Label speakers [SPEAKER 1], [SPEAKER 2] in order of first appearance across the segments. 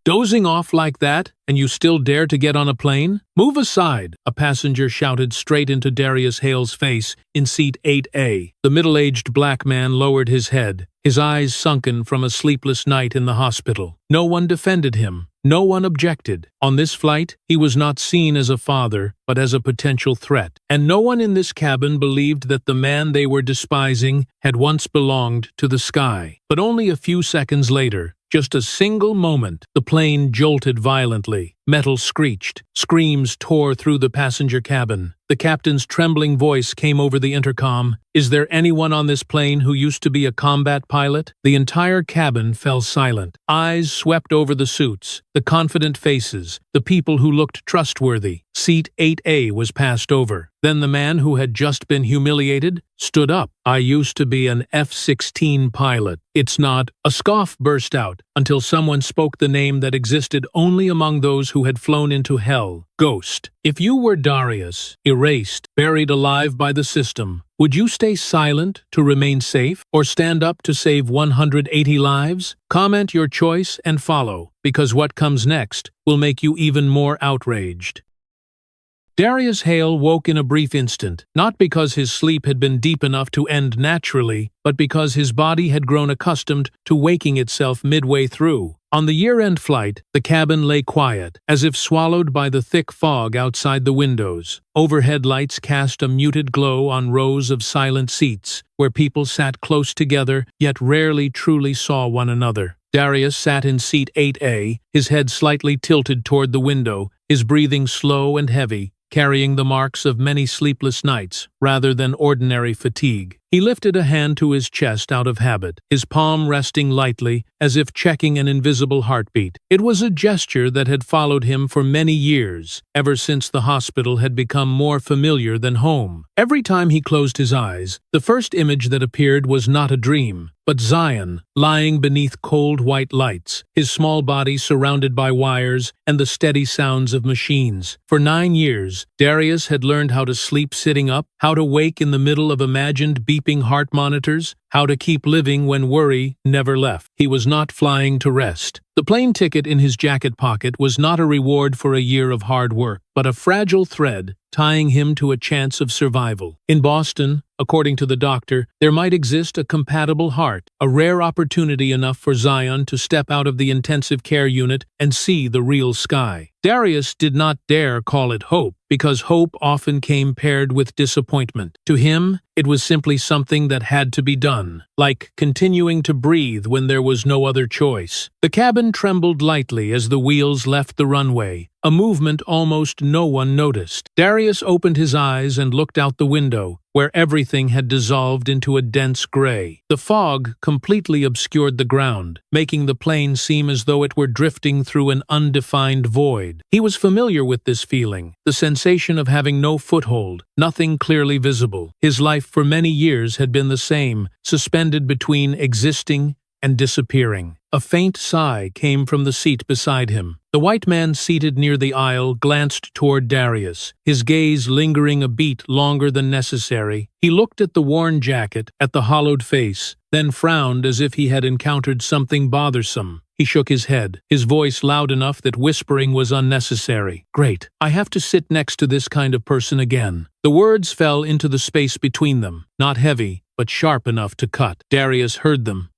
[SPEAKER 1] Dozing off like that, and you still dare to get on a plane? Move aside, a passenger shouted straight into Darius Hale's face in seat 8A. The middle-aged black man lowered his head, his eyes sunken from a sleepless night in the hospital. No one defended him. No one objected. On this flight, he was not seen as a father, but as a potential threat. And no one in this cabin believed that the man they were despising had once belonged to the sky. But only a few seconds later, just a single moment, the plane jolted violently. Metal screeched. Screams tore through the passenger cabin. The captain's trembling voice came over the intercom. "Is there anyone on this plane who used to be a combat pilot?" The entire cabin fell silent. Eyes swept over the suits, the confident faces, the people who looked trustworthy. Seat 8A was passed over. Then the man who had just been humiliated stood up. "I used to be an F-16 pilot. It's not." A scoff burst out until someone spoke the name that existed only among those who had flown into hell. Ghost. If you were Darius, erased, buried alive by the system, would you stay silent to remain safe, or stand up to save 180 lives? Comment your choice and follow, because what comes next will make you even more outraged. Darius Hale woke in a brief instant, not because his sleep had been deep enough to end naturally, but because his body had grown accustomed to waking itself midway through. On the year-end flight, the cabin lay quiet, as if swallowed by the thick fog outside the windows. Overhead lights cast a muted glow on rows of silent seats, where people sat close together, yet rarely truly saw one another. Darius sat in seat 8A, his head slightly tilted toward the window, his breathing slow and heavy, carrying the marks of many sleepless nights rather than ordinary fatigue. He lifted a hand to his chest out of habit, his palm resting lightly, as if checking an invisible heartbeat. It was a gesture that had followed him for many years, ever since the hospital had become more familiar than home. Every time he closed his eyes, the first image that appeared was not a dream, but Zion, lying beneath cold white lights, his small body surrounded by wires and the steady sounds of machines. For 9 years, Darius had learned how to sleep sitting up, how to wake in the middle of imagined beeping heart monitors, how to keep living when worry never left. He was not flying to rest. The plane ticket in his jacket pocket was not a reward for a year of hard work, but a fragile thread tying him to a chance of survival. In Boston, according to the doctor, there might exist a compatible heart, a rare opportunity enough for Zion to step out of the intensive care unit and see the real sky. Darius did not dare call it hope, because hope often came paired with disappointment. To him, it was simply something that had to be done, like continuing to breathe when there was no other choice. The cabin trembled lightly as the wheels left the runway, a movement almost no one noticed. Darius opened his eyes and looked out the window, where everything had dissolved into a dense gray. The fog completely obscured the ground, making the plane seem as though it were drifting through an undefined void. He was familiar with this feeling, the sensation of having no foothold, nothing clearly visible. His life for many years had been the same, suspended between existing and disappearing. A faint sigh came from the seat beside him. The white man seated near the aisle glanced toward Darius, his gaze lingering a beat longer than necessary. He looked at the worn jacket, at the hollowed face, then frowned as if he had encountered something bothersome. He shook his head, his voice loud enough that whispering was unnecessary. "Great. I have to sit next to this kind of person again." The words fell into the space between them, not heavy, but sharp enough to cut. Darius heard them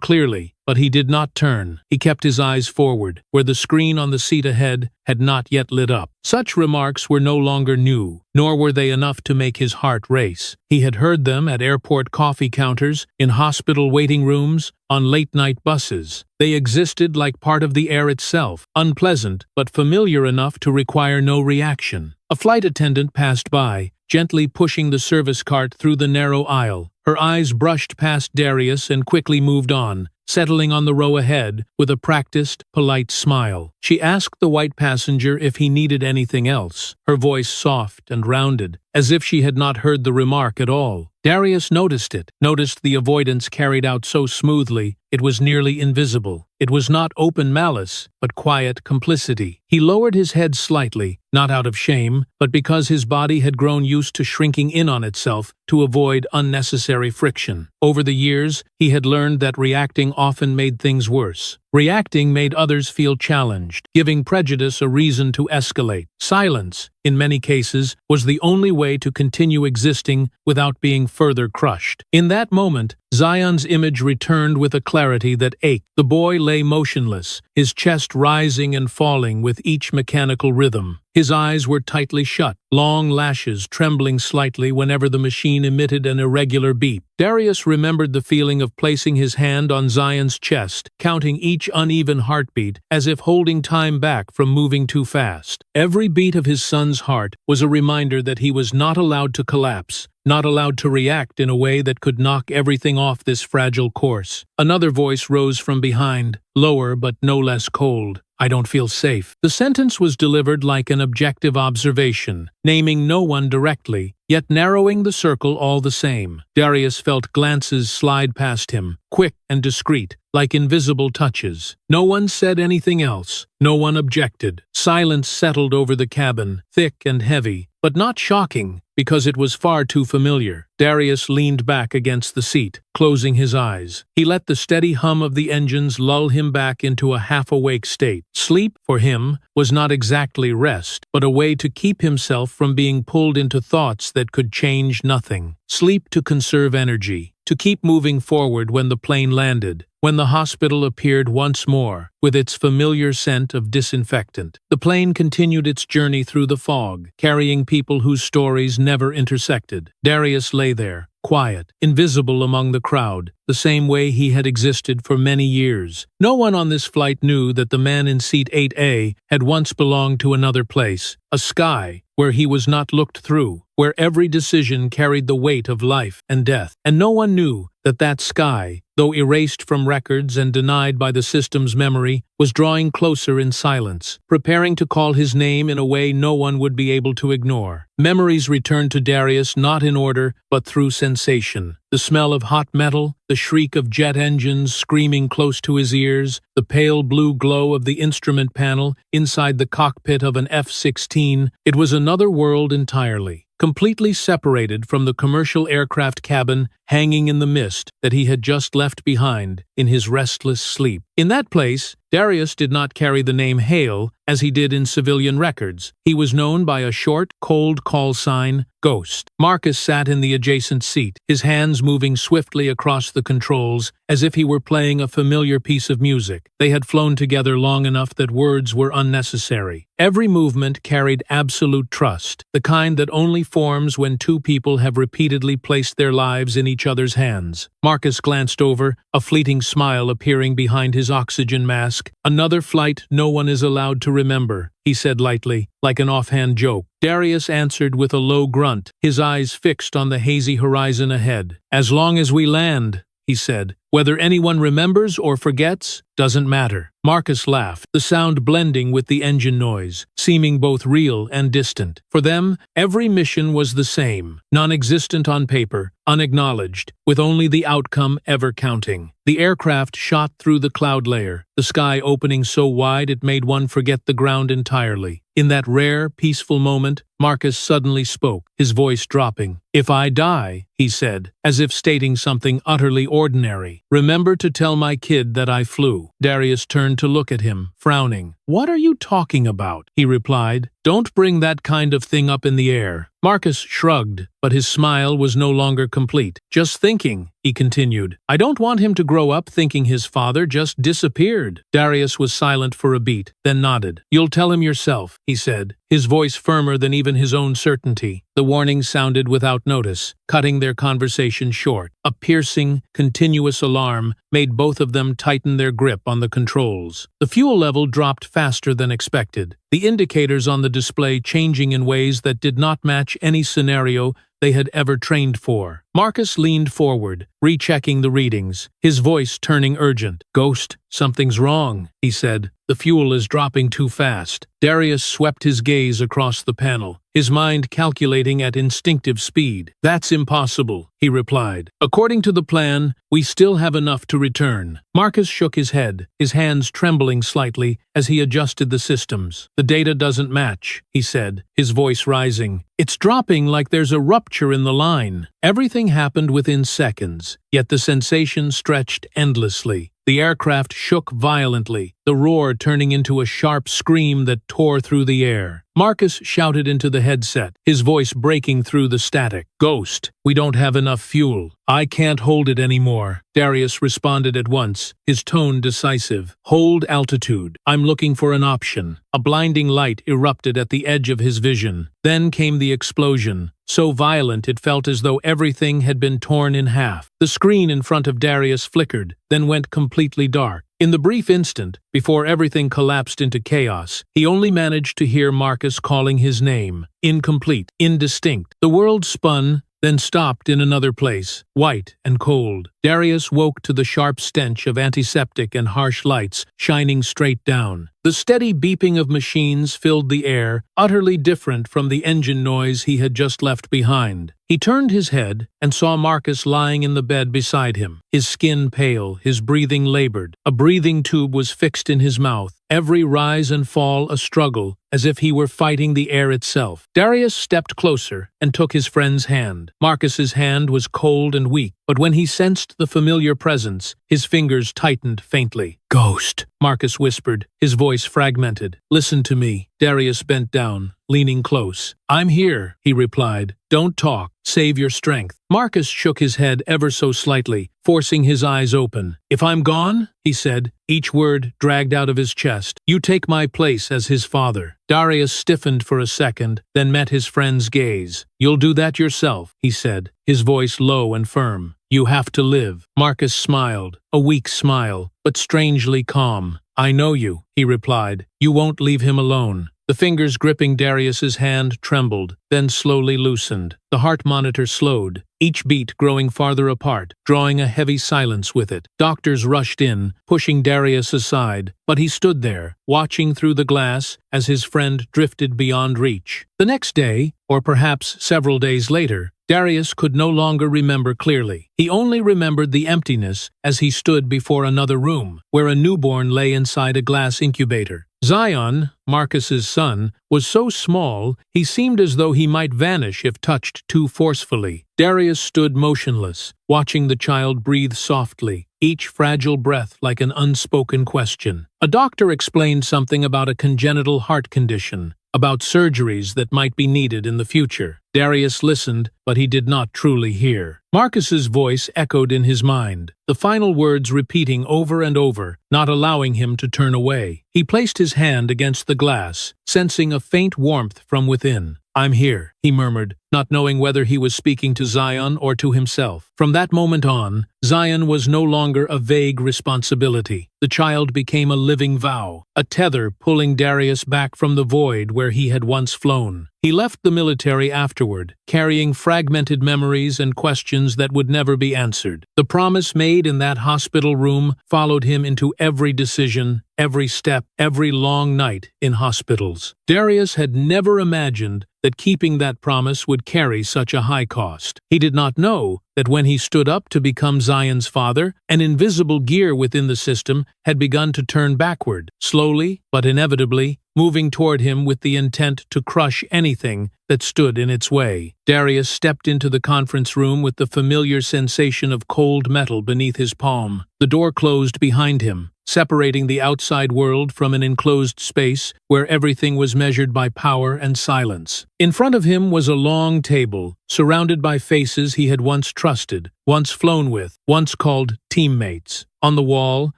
[SPEAKER 1] clearly, but he did not turn. He kept his eyes forward, where the screen on the seat ahead had not yet lit up. Such remarks were no longer new, nor were they enough to make his heart race. He had heard them at airport coffee counters, in hospital waiting rooms, on late-night buses. They existed like part of the air itself, unpleasant but familiar enough to require no reaction. A flight attendant passed by, gently pushing the service cart through the narrow aisle. Her eyes brushed past Darius and quickly moved on, settling on the row ahead with a practiced, polite smile. She asked the white passenger if he needed anything else, her voice soft and rounded, as if she had not heard the remark at all. Darius noticed it, noticed the avoidance carried out so smoothly, it was nearly invisible. It was not open malice, but quiet complicity. He lowered his head slightly, not out of shame, but because his body had grown used to shrinking in on itself to avoid unnecessary friction. Over the years, he had learned that reacting often made things worse. Reacting made others feel challenged, giving prejudice a reason to escalate. Silence, in many cases, was the only way to continue existing without being further crushed. In that moment, Zion's image returned with a clarity that ached. The boy lay motionless, his chest rising and falling with each mechanical rhythm. His eyes were tightly shut, long lashes trembling slightly whenever the machine emitted an irregular beep. Darius remembered the feeling of placing his hand on Zion's chest, counting each uneven heartbeat as if holding time back from moving too fast. Every beat of his son's heart was a reminder that he was not allowed to collapse, not allowed to react in a way that could knock everything off this fragile course. Another voice rose from behind, lower but no less cold. "I don't feel safe." The sentence was delivered like an objective observation, naming no one directly, yet narrowing the circle all the same. Darius felt glances slide past him, quick and discreet, like invisible touches. No one said anything else. No one objected. Silence settled over the cabin, thick and heavy, but not shocking, because it was far too familiar. Darius leaned back against the seat, closing his eyes. He let the steady hum of the engines lull him back into a half-awake state. Sleep, for him, was not exactly rest, but a way to keep himself from being pulled into thoughts that could change nothing. Sleep to conserve energy, to keep moving forward when the plane landed, when the hospital appeared once more, with its familiar scent of disinfectant. The plane continued its journey through the fog, carrying people whose stories never intersected. Darius lay there, quiet, invisible among the crowd, the same way he had existed for many years. No one on this flight knew that the man in seat 8A had once belonged to another place, a sky where he was not looked through, where every decision carried the weight of life and death. And no one knew that that sky, though erased from records and denied by the system's memory, was drawing closer in silence, preparing to call his name in a way no one would be able to ignore. Memories returned to Darius not in order, but through sensation. The smell of hot metal, the shriek of jet engines screaming close to his ears, the pale blue glow of the instrument panel inside the cockpit of an F-16. It was another world entirely, completely separated from the commercial aircraft cabin hanging in the mist that he had just left behind in his restless sleep. In that place, Darius did not carry the name Hale as he did in civilian records. He was known by a short, cold call sign, Ghost. Marcus sat in the adjacent seat, his hands moving swiftly across the controls as if he were playing a familiar piece of music. They had flown together long enough that words were unnecessary. Every movement carried absolute trust, the kind that only forms when two people have repeatedly placed their lives in each other's hands. Marcus glanced over, a fleeting smile appearing behind his oxygen mask. "Another flight no one is allowed to remember," he said lightly, like an offhand joke. Darius answered with a low grunt, his eyes fixed on the hazy horizon ahead. "As long as we land," he said. "Whether anyone remembers or forgets, doesn't matter." Marcus laughed, the sound blending with the engine noise, seeming both real and distant. For them, every mission was the same, non-existent on paper, unacknowledged, with only the outcome ever counting. The aircraft shot through the cloud layer, the sky opening so wide it made one forget the ground entirely. In that rare, peaceful moment, Marcus suddenly spoke, his voice dropping. "If I die," he said, as if stating something utterly ordinary, "remember to tell my kid that I flew." Darius turned to look at him, frowning. "What are you talking about?" he replied. "Don't bring that kind of thing up in the air." Marcus shrugged, but his smile was no longer complete. "Just thinking," he continued. "I don't want him to grow up thinking his father just disappeared." Darius was silent for a beat, then nodded. "You'll tell him yourself," he said, his voice firmer than even his own certainty. The warning sounded without notice, cutting their conversation short. A piercing, continuous alarm made both of them tighten their grip on the controls. The fuel level dropped faster than expected, the indicators on the display changing in ways that did not match any scenario they had ever trained for. Marcus leaned forward, rechecking the readings, his voice turning urgent. "Ghost, something's wrong," he said. "The fuel is dropping too fast." Darius swept his gaze across the panel, his mind calculating at instinctive speed. "That's impossible," he replied. "According to the plan, we still have enough to return." Marcus shook his head, his hands trembling slightly as he adjusted the systems. "The data doesn't match," he said, his voice rising. "It's dropping like there's a rupture in the line." Everything happened within seconds, yet the sensation stretched endlessly. The aircraft shook violently, the roar turning into a sharp scream that tore through the air. Marcus shouted into the headset, his voice breaking through the static. "Ghost, we don't have enough fuel. I can't hold it anymore." Darius responded at once, his tone decisive. "Hold altitude. I'm looking for an option." A blinding light erupted at the edge of his vision. Then came the explosion, so violent it felt as though everything had been torn in half. The screen in front of Darius flickered, then went completely dark. In the brief instant, before everything collapsed into chaos, he only managed to hear Marcus calling his name. Incomplete, indistinct. The world spun, then stopped in another place, white and cold. Darius woke to the sharp stench of antiseptic and harsh lights shining straight down. The steady beeping of machines filled the air, utterly different from the engine noise he had just left behind. He turned his head and saw Marcus lying in the bed beside him, his skin pale, his breathing labored. A breathing tube was fixed in his mouth, every rise and fall a struggle, as if he were fighting the air itself. Darius stepped closer and took his friend's hand. Marcus's hand was cold and weak, but when he sensed the familiar presence, his fingers tightened faintly. "Ghost," Marcus whispered, his voice fragmented. "Listen to me." Darius bent down, leaning close. "I'm here," he replied. "Don't talk. Save your strength." Marcus shook his head ever so slightly, forcing his eyes open. "If I'm gone," he said, each word dragged out of his chest, "you take my place as his father." Darius stiffened for a second, then met his friend's gaze. "You'll do that yourself," he said, his voice low and firm. "You have to live." Marcus smiled, a weak smile, but strangely calm. "I know you," he replied. "You won't leave him alone." The fingers gripping Darius's hand trembled, then slowly loosened. The heart monitor slowed, each beat growing farther apart, drawing a heavy silence with it. Doctors rushed in, pushing Darius aside, but he stood there, watching through the glass as his friend drifted beyond reach. The next day, or perhaps several days later, Darius could no longer remember clearly. He only remembered the emptiness as he stood before another room, where a newborn lay inside a glass incubator. Zion, Marcus's son, was so small he seemed as though he might vanish if touched too forcefully. Darius stood motionless, watching the child breathe softly, each fragile breath like an unspoken question. A doctor explained something about a congenital heart condition, about surgeries that might be needed in the future. Darius listened, but he did not truly hear. Marcus's voice echoed in his mind, the final words repeating over and over, not allowing him to turn away. He placed his hand against the glass, sensing a faint warmth from within. "I'm here," he murmured, not knowing whether he was speaking to Zion or to himself. From that moment on, Zion was no longer a vague responsibility. The child became a living vow, a tether pulling Darius back from the void where he had once flown. He left the military afterward, carrying fragmented memories and questions that would never be answered. The promise made in that hospital room followed him into every decision, every step, every long night in hospitals. Darius had never imagined that keeping that promise would carry such a high cost. He did not know that when he stood up to become Zion's father, an invisible gear within the system had begun to turn backward, slowly but inevitably, moving toward him with the intent to crush anything that stood in its way. Darius stepped into the conference room with the familiar sensation of cold metal beneath his palm. The door closed behind him, separating the outside world from an enclosed space where everything was measured by power and silence. In front of him was a long table, surrounded by faces he had once trusted, once flown with, once called teammates. On the wall,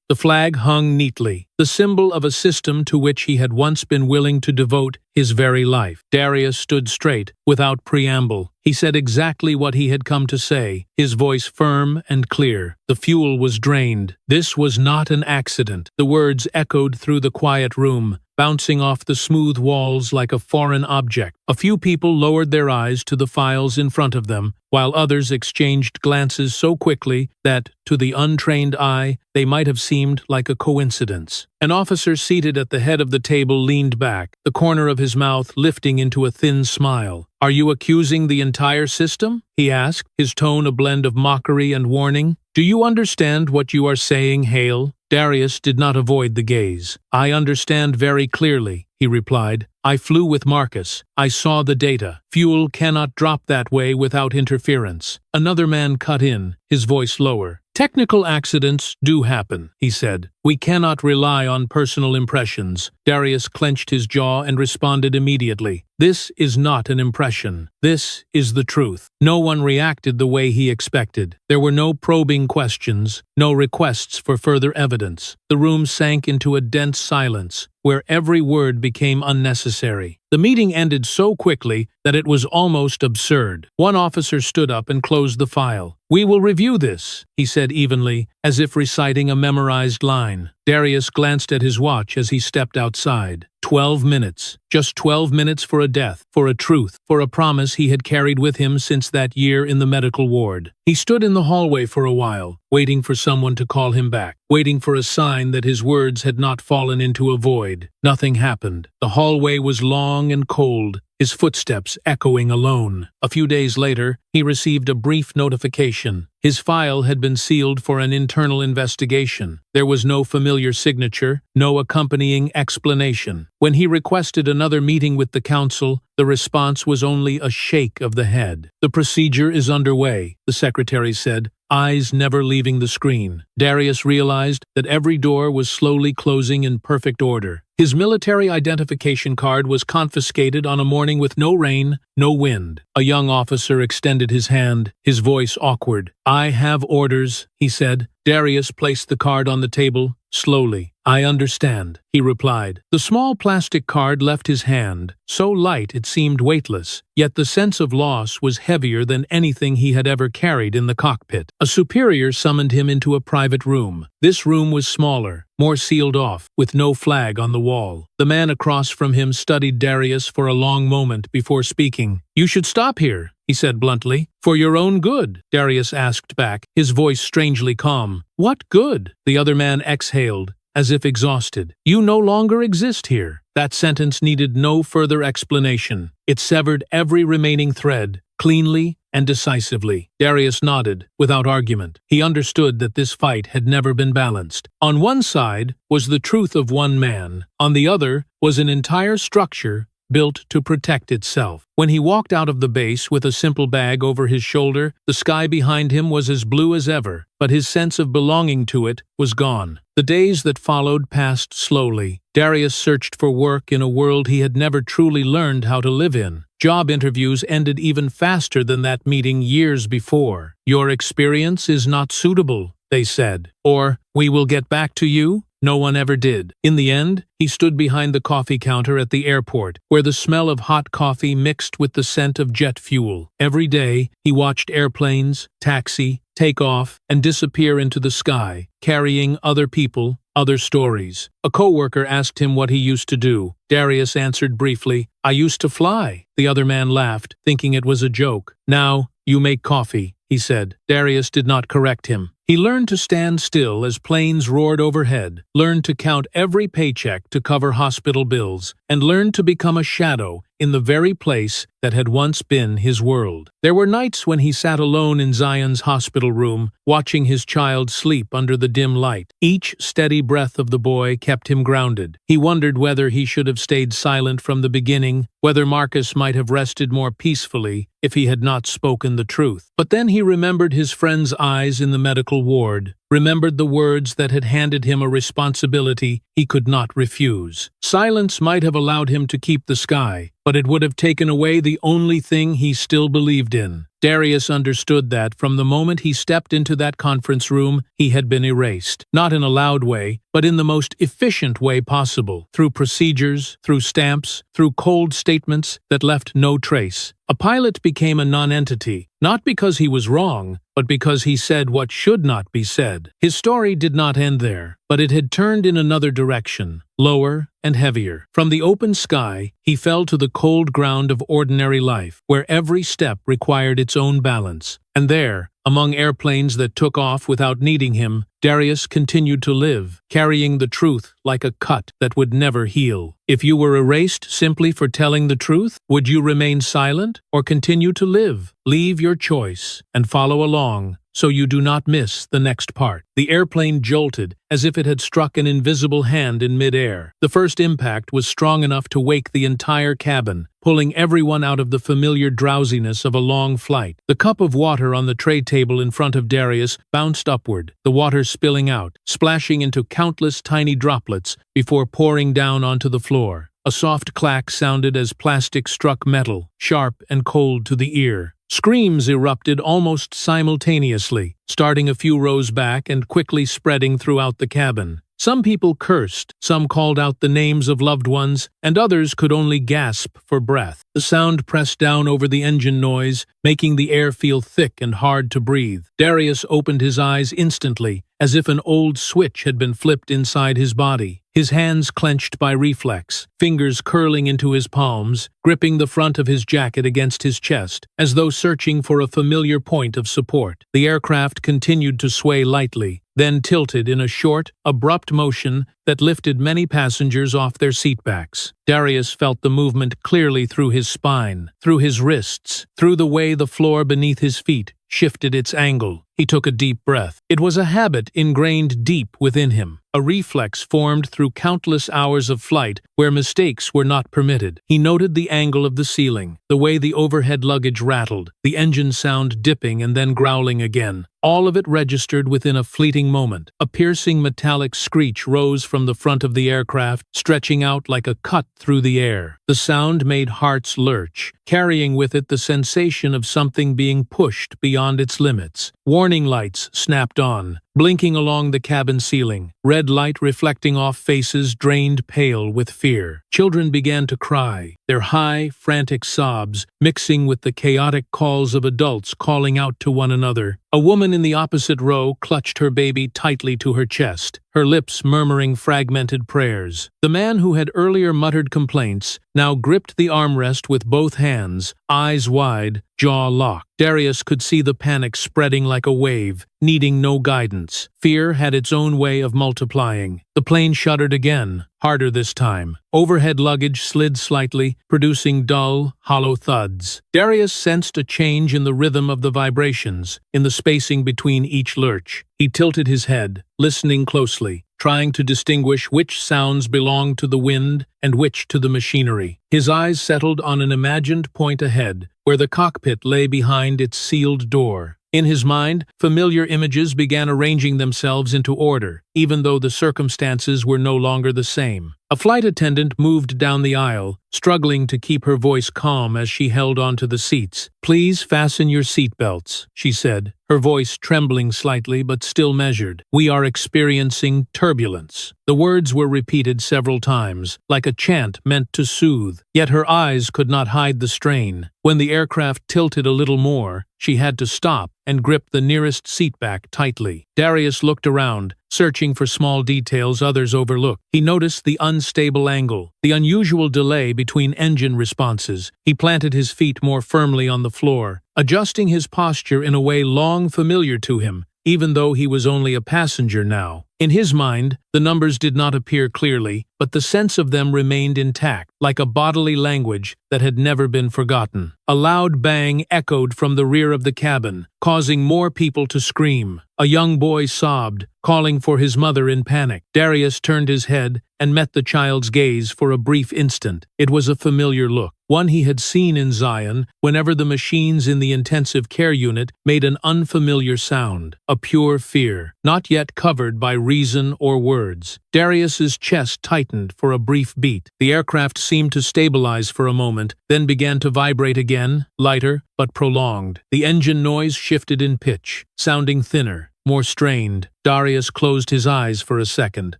[SPEAKER 1] the flag hung neatly, the symbol of a system to which he had once been willing to devote his very life. Darius stood straight, without preamble. He said exactly what he had come to say, his voice firm and clear. The fuel was drained. This was not an accident. The words echoed through the quiet room, bouncing off the smooth walls like a foreign object. A few people lowered their eyes to the files in front of them, while others exchanged glances so quickly that, to the untrained eye, they might have seemed like a coincidence. An officer seated at the head of the table leaned back, the corner of his mouth lifting into a thin smile. "Are you accusing the entire system?" he asked, his tone a blend of mockery and warning. "Do you understand what you are saying, Hale?" Darius did not avoid the gaze. "I understand very clearly," he replied. "I flew with Marcus. I saw the data. Fuel cannot drop that way without interference." Another man cut in, his voice lower. "Technical accidents do happen," he said. "We cannot rely on personal impressions." Darius clenched his jaw and responded immediately. "This is not an impression. This is the truth." No one reacted the way he expected. There were no probing questions, no requests for further evidence. The room sank into a dense silence, where every word became unnecessary. The meeting ended so quickly that it was almost absurd. One officer stood up and closed the file. "We will review this," he said evenly, as if reciting a memorized line. Darius glanced at his watch as he stepped outside. 12 minutes. Just 12 minutes for a death, for a truth, for a promise he had carried with him since that year in the medical ward. He stood in the hallway for a while, waiting for someone to call him back, waiting for a sign that his words had not fallen into a void. Nothing happened. The hallway was long and cold, his footsteps echoing alone. A few days later, he received a brief notification. His file had been sealed for an internal investigation. There was no familiar signature, no accompanying explanation. When he requested another meeting with the council, the response was only a shake of the head. "The procedure is underway," the secretary said, eyes never leaving the screen. Darius realized that every door was slowly closing in perfect order. His military identification card was confiscated on a morning with no rain, no wind. A young officer extended his hand, his voice awkward. "I have orders," he said. Darius placed the card on the table, slowly. "I understand," he replied. The small plastic card left his hand, so light it seemed weightless, yet the sense of loss was heavier than anything he had ever carried in the cockpit. A superior summoned him into a private room. This room was smaller, more sealed off, with no flag on the wall. The man across from him studied Darius for a long moment before speaking. "You should stop here," he said bluntly. "For your own good," Darius asked back, his voice strangely calm. "What good?" The other man exhaled, as if exhausted. "You no longer exist here." That sentence needed no further explanation. It severed every remaining thread, cleanly and decisively. Darius nodded, without argument. He understood that this fight had never been balanced. On one side was the truth of one man. On the other was an entire structure built to protect itself. When he walked out of the base with a simple bag over his shoulder, the sky behind him was as blue as ever, but his sense of belonging to it was gone. The days that followed passed slowly. Darius searched for work in a world he had never truly learned how to live in. Job interviews ended even faster than that meeting years before. "Your experience is not suitable," they said. Or, "We will get back to you." No one ever did. In the end, he stood behind the coffee counter at the airport, where the smell of hot coffee mixed with the scent of jet fuel. Every day, he watched airplanes, taxi, take off, and disappear into the sky, carrying other people, other stories. A coworker asked him what he used to do. Darius answered briefly, "I used to fly." The other man laughed, thinking it was a joke. "Now, you make coffee," he said. Darius did not correct him. He learned to stand still as planes roared overhead, learned to count every paycheck to cover hospital bills, and learned to become a shadow in the very place that had once been his world. There were nights when he sat alone in Zion's hospital room, watching his child sleep under the dim light. Each steady breath of the boy kept him grounded. He wondered whether he should have stayed silent from the beginning, whether Marcus might have rested more peacefully if he had not spoken the truth. But then he remembered his friend's eyes in the medical ward, remembered the words that had handed him a responsibility he could not refuse. Silence might have allowed him to keep the sky, but it would have taken away the only thing he still believed in. Darius understood that from the moment he stepped into that conference room, he had been erased. Not in a loud way, but in the most efficient way possible. Through procedures, through stamps, through cold statements that left no trace. A pilot became a non-entity, not because he was wrong, but because he said what should not be said. His story did not end there, but it had turned in another direction. Lower, and heavier. From the open sky, he fell to the cold ground of ordinary life, where every step required its own balance. And there, among airplanes that took off without needing him, Darius continued to live, carrying the truth like a cut that would never heal. If you were erased simply for telling the truth, would you remain silent or continue to live? Leave your choice and follow along so you do not miss the next part. The airplane jolted as if it had struck an invisible hand in midair. The first impact was strong enough to wake the entire cabin, pulling everyone out of the familiar drowsiness of a long flight. The cup of water on the tray table in front of Darius bounced upward, the water spilling out, splashing into countless tiny droplets before pouring down onto the floor. A soft clack sounded as plastic struck metal, sharp and cold to the ear. Screams erupted almost simultaneously, starting a few rows back and quickly spreading throughout the cabin. Some people cursed, some called out the names of loved ones, and others could only gasp for breath. The sound pressed down over the engine noise, making the air feel thick and hard to breathe. Darius opened his eyes instantly, as if an old switch had been flipped inside his body. His hands clenched by reflex, fingers curling into his palms, gripping the front of his jacket against his chest, as though searching for a familiar point of support. The aircraft continued to sway lightly, then tilted in a short, abrupt motion that lifted many passengers off their seatbacks. Darius felt the movement clearly through his spine, through his wrists, through the way the floor beneath his feet shifted its angle. He took a deep breath. It was a habit ingrained deep within him, a reflex formed through countless hours of flight where mistakes were not permitted. He noted the angle of the ceiling, the way the overhead luggage rattled, the engine sound dipping and then growling again. All of it registered within a fleeting moment. A piercing metallic screech rose from the front of the aircraft, stretching out like a cut through the air. The sound made hearts lurch, carrying with it the sensation of something being pushed beyond its limits. Warning lights snapped on, blinking along the cabin ceiling, red light reflecting off faces drained pale with fear. Children began to cry, their high, frantic sobs mixing with the chaotic calls of adults calling out to one another. A woman in the opposite row clutched her baby tightly to her chest, her lips murmuring fragmented prayers. The man who had earlier muttered complaints now gripped the armrest with both hands, eyes wide, jaw locked. Darius could see the panic spreading like a wave, needing no guidance. Fear had its own way of multiplying. The plane shuddered again, harder this time. Overhead luggage slid slightly, producing dull, hollow thuds. Darius sensed a change in the rhythm of the vibrations, in the spacing between each lurch. He tilted his head, listening closely, trying to distinguish which sounds belonged to the wind and which to the machinery. His eyes settled on an imagined point ahead, where the cockpit lay behind its sealed door. In his mind, familiar images began arranging themselves into order, even though the circumstances were no longer the same. A flight attendant moved down the aisle, struggling to keep her voice calm as she held onto the seats. "Please fasten your seatbelts," she said, her voice trembling slightly but still measured. "We are experiencing turbulence." The words were repeated several times, like a chant meant to soothe, yet her eyes could not hide the strain. When the aircraft tilted a little more, she had to stop and grip the nearest seatback tightly. Darius looked around, searching for small details others overlooked. He noticed the unstable angle, the unusual delay between engine responses. He planted his feet more firmly on the floor, adjusting his posture in a way long familiar to him, even though he was only a passenger now. In his mind, the numbers did not appear clearly, but the sense of them remained intact, like a bodily language that had never been forgotten. A loud bang echoed from the rear of the cabin, causing more people to scream. A young boy sobbed, calling for his mother in panic. Darius turned his head and met the child's gaze for a brief instant. It was a familiar look, one he had seen in Zion whenever the machines in the intensive care unit made an unfamiliar sound, a pure fear, not yet covered by reason or words. Darius's chest tightened for a brief beat. The aircraft seemed to stabilize for a moment, then began to vibrate again, lighter but prolonged. The engine noise shifted in pitch, sounding thinner, more strained. Darius closed his eyes for a second,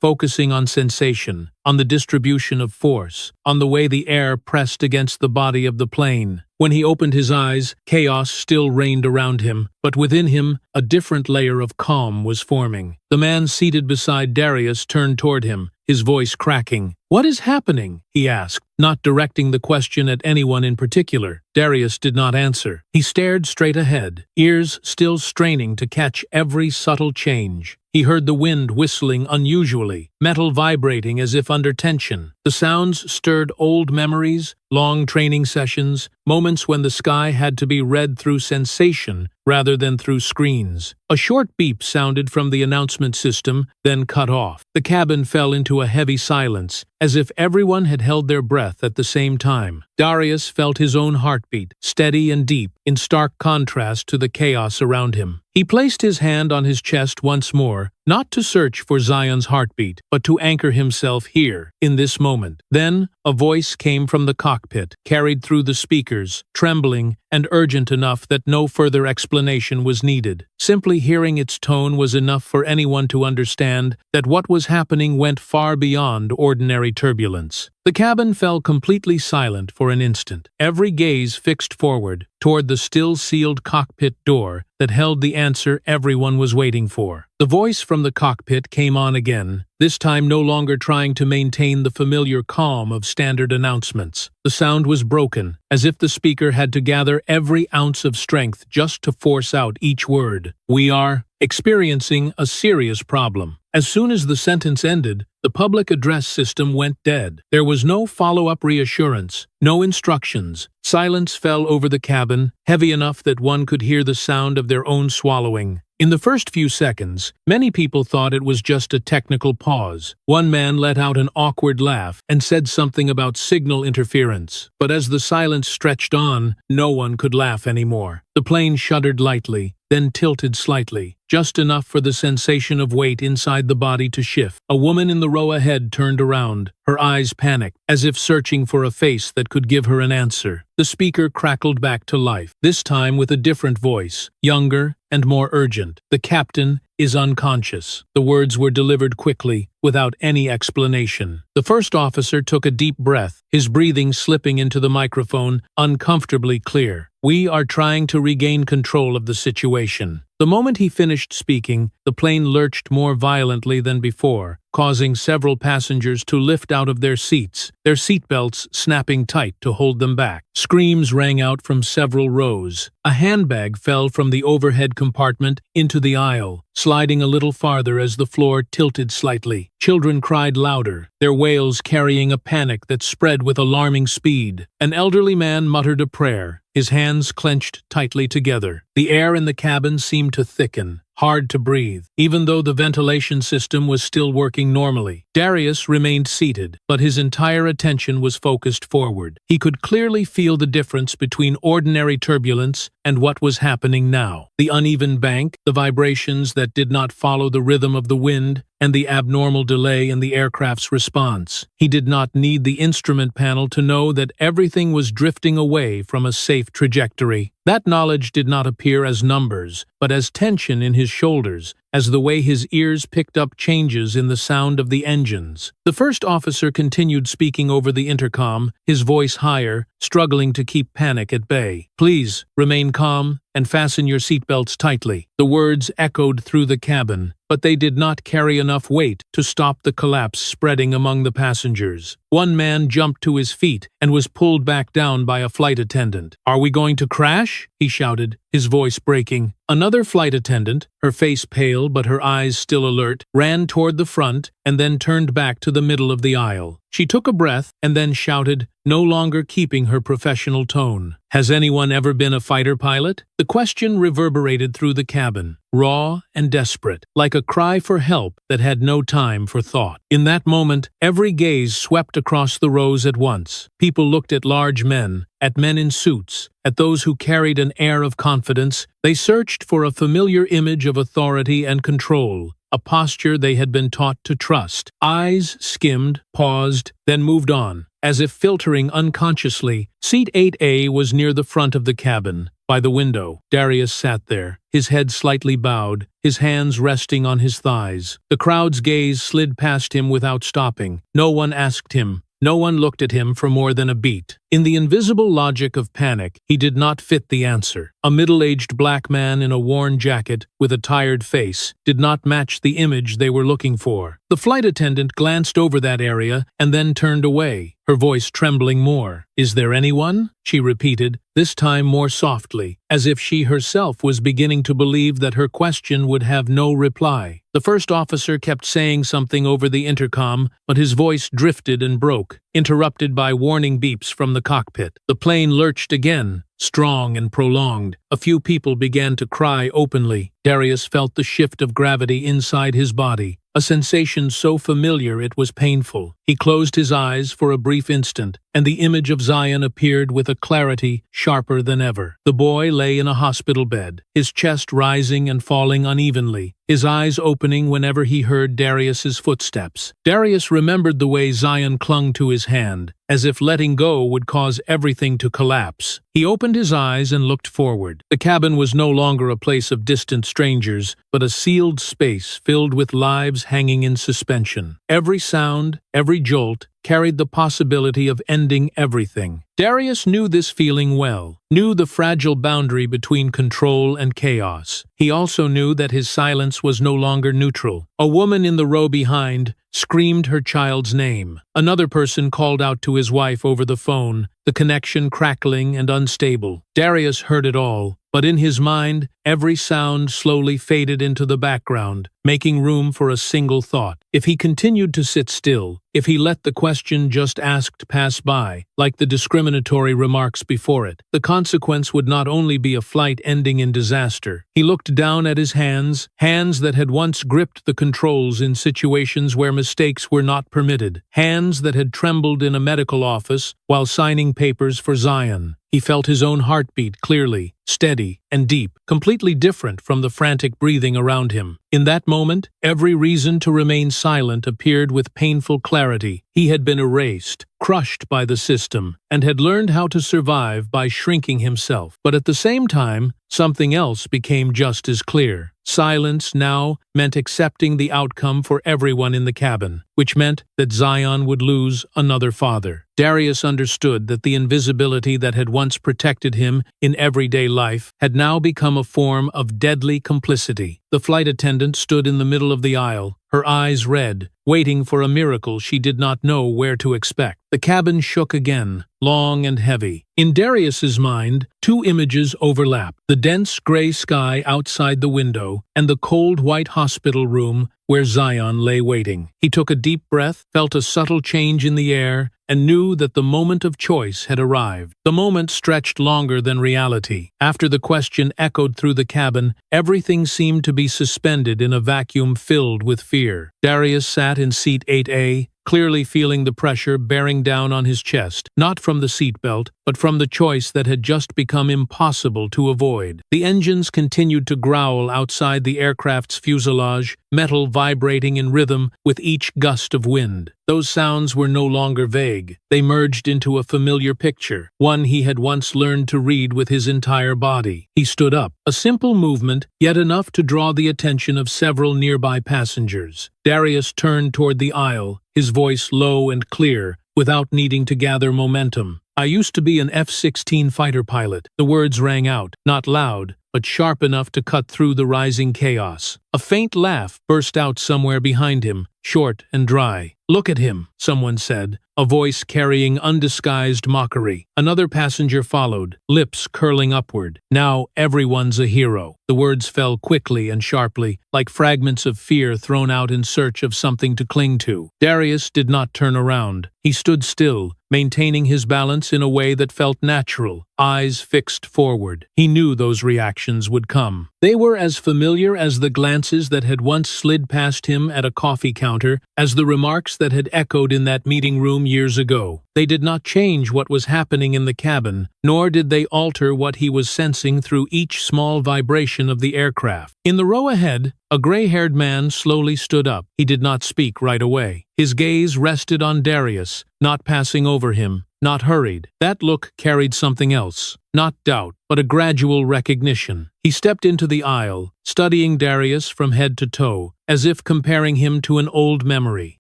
[SPEAKER 1] focusing on sensation, on the distribution of force, on the way the air pressed against the body of the plane. When he opened his eyes, chaos still reigned around him, but within him, a different layer of calm was forming. The man seated beside Darius turned toward him, his voice cracking. "What is happening?" he asked, not directing the question at anyone in particular. Darius did not answer. He stared straight ahead, ears still straining to catch every subtle change. He heard the wind whistling unusually, metal vibrating as if under tension. The sounds stirred old memories, long training sessions, moments when the sky had to be read through sensation rather than through screens. A short beep sounded from the announcement system, then cut off. The cabin fell into a heavy silence, as if everyone had held their breath at the same time. Darius felt his own heartbeat, steady and deep, in stark contrast to the chaos around him. He placed his hand on his chest once more, not to search for Zion's heartbeat, but to anchor himself here, in this moment. Then, a voice came from the cockpit, carried through the speakers, trembling and urgent enough that no further explanation was needed. Simply hearing its tone was enough for anyone to understand that what was happening went far beyond ordinary turbulence. The cabin fell completely silent for an instant, every gaze fixed forward, toward the still-sealed cockpit door that held the answer everyone was waiting for. The voice from the cockpit came on again, this time no longer trying to maintain the familiar calm of standard announcements. The sound was broken, as if the speaker had to gather every ounce of strength just to force out each word. "We are experiencing a serious problem." As soon as the sentence ended, the public address system went dead. There was no follow-up reassurance, no instructions. Silence fell over the cabin, heavy enough that one could hear the sound of their own swallowing. In the first few seconds, many people thought it was just a technical pause. One man let out an awkward laugh and said something about signal interference. But as the silence stretched on, no one could laugh anymore. The plane shuddered lightly, then tilted slightly, just enough for the sensation of weight inside the body to shift. A woman in the row ahead turned around, her eyes panicked, as if searching for a face that could give her an answer. The speaker crackled back to life, this time with a different voice, younger and more urgent. "The captain is unconscious." The words were delivered quickly, without any explanation. The first officer took a deep breath, his breathing slipping into the microphone, uncomfortably clear. "We are trying to regain control of the situation." The moment he finished speaking, the plane lurched more violently than before, causing several passengers to lift out of their seats, their seatbelts snapping tight to hold them back. Screams rang out from several rows. A handbag fell from the overhead compartment into the aisle, sliding a little farther as the floor tilted slightly. Children cried louder, their wails carrying a panic that spread with alarming speed. An elderly man muttered a prayer, his hands clenched tightly together. The air in the cabin seemed to thicken, hard to breathe, even though the ventilation system was still working normally. Darius remained seated, but his entire attention was focused forward. He could clearly feel the difference between ordinary turbulence and what was happening now. The uneven bank, the vibrations that did not follow the rhythm of the wind, and the abnormal delay in the aircraft's response. He did not need the instrument panel to know that everything was drifting away from a safe trajectory. That knowledge did not appear as numbers, but as tension in his shoulders, as the way his ears picked up changes in the sound of the engines. The first officer continued speaking over the intercom, his voice higher, struggling to keep panic at bay. "Please, remain calm and fasten your seatbelts tightly." The words echoed through the cabin, but they did not carry enough weight to stop the collapse spreading among the passengers. One man jumped to his feet and was pulled back down by a flight attendant. "Are we going to crash?" he shouted, his voice breaking. Another flight attendant, her face pale but her eyes still alert, ran toward the front and then turned back to the middle of the aisle. She took a breath and then shouted, no longer keeping her professional tone. "Has anyone ever been a fighter pilot?" The question reverberated through the cabin, raw and desperate, like a cry for help that had no time for thought. In that moment, every gaze swept across the rows at once. People looked at large men, at men in suits, at those who carried an air of confidence. They searched for a familiar image of authority and control, a posture they had been taught to trust. Eyes skimmed, paused, then moved on, as if filtering unconsciously. Seat 8A was near the front of the cabin, by the window. Darius sat there, his head slightly bowed, his hands resting on his thighs. The crowd's gaze slid past him without stopping. No one asked him, No one looked at him for more than a beat. In the invisible logic of panic, he did not fit the answer. A middle-aged black man in a worn jacket with a tired face did not match the image they were looking for. The flight attendant glanced over that area and then turned away, her voice trembling more. "Is there anyone?" she repeated, this time more softly, as if she herself was beginning to believe that her question would have no reply. The first officer kept saying something over the intercom, but his voice drifted and broke, interrupted by warning beeps from the cockpit. The plane lurched again, strong and prolonged. A few people began to cry openly. Darius felt the shift of gravity inside his body, a sensation so familiar it was painful. He closed his eyes for a brief instant, and the image of Zion appeared with a clarity sharper than ever. The boy lay in a hospital bed, his chest rising and falling unevenly, his eyes opening whenever he heard Darius's footsteps. Darius remembered the way Zion clung to his hand, as if letting go would cause everything to collapse. He opened his eyes and looked forward. The cabin was no longer a place of distant strangers, but a sealed space filled with lives hanging in suspension. Every sound, every jolt, carried the possibility of ending everything. Darius knew this feeling well, knew the fragile boundary between control and chaos. He also knew that his silence was no longer neutral. A woman in the row behind screamed her child's name. Another person called out to his wife over the phone, the connection crackling and unstable. Darius heard it all, but in his mind, every sound slowly faded into the background, making room for a single thought. If he continued to sit still, if he let the question just asked pass by, like the discriminatory remarks before it, the consequence would not only be a flight ending in disaster. He looked down at his hands, hands that had once gripped the controls in situations where mistakes were not permitted, hands that had trembled in a medical office while signing papers for Zion. He felt his own heartbeat clearly, steady, and deep, completely different from the frantic breathing around him. In that moment, every reason to remain silent appeared with painful clarity. He had been erased, crushed by the system, and had learned how to survive by shrinking himself. But at the same time, something else became just as clear. Silence now meant accepting the outcome for everyone in the cabin, which meant that Zion would lose another father. Darius understood that the invisibility that had once protected him in everyday life had now become a form of deadly complicity. The flight attendant stood in the middle of the aisle, her eyes red, waiting for a miracle she did not know where to expect. The cabin shook again, long and heavy. In Darius's mind, two images overlapped: the dense gray sky outside the window and the cold white hospital room where Zion lay waiting. He took a deep breath, felt a subtle change in the air, and knew that the moment of choice had arrived. The moment stretched longer than reality. After the question echoed through the cabin, everything seemed to be suspended in a vacuum filled with fear. Darius sat in seat 8A, clearly feeling the pressure bearing down on his chest, not from the seatbelt, but from the choice that had just become impossible to avoid. The engines continued to growl outside the aircraft's fuselage, metal vibrating in rhythm with each gust of wind. Those sounds were no longer vague. They merged into a familiar picture, one he had once learned to read with his entire body. He stood up, a simple movement, yet enough to draw the attention of several nearby passengers. Darius turned toward the aisle, his voice low and clear, without needing to gather momentum. "I used to be an F-16 fighter pilot." The words rang out, not loud, but sharp enough to cut through the rising chaos. A faint laugh burst out somewhere behind him, short and dry. "Look at him," someone said, a voice carrying undisguised mockery. Another passenger followed, lips curling upward. "Now everyone's a hero." The words fell quickly and sharply, like fragments of fear thrown out in search of something to cling to. Darius did not turn around. He stood still, maintaining his balance in a way that felt natural, eyes fixed forward. He knew those reactions would come. They were as familiar as the glances that had once slid past him at a coffee counter, as the remarks that had echoed in that meeting room years ago. They did not change what was happening in the cabin, nor did they alter what he was sensing through each small vibration of the aircraft. In the row ahead, a gray-haired man slowly stood up. He did not speak right away. His gaze rested on Darius, not passing over him, not hurried. That look carried something else. not doubt, but a gradual recognition. He stepped into the aisle, studying Darius from head to toe, as if comparing him to an old memory.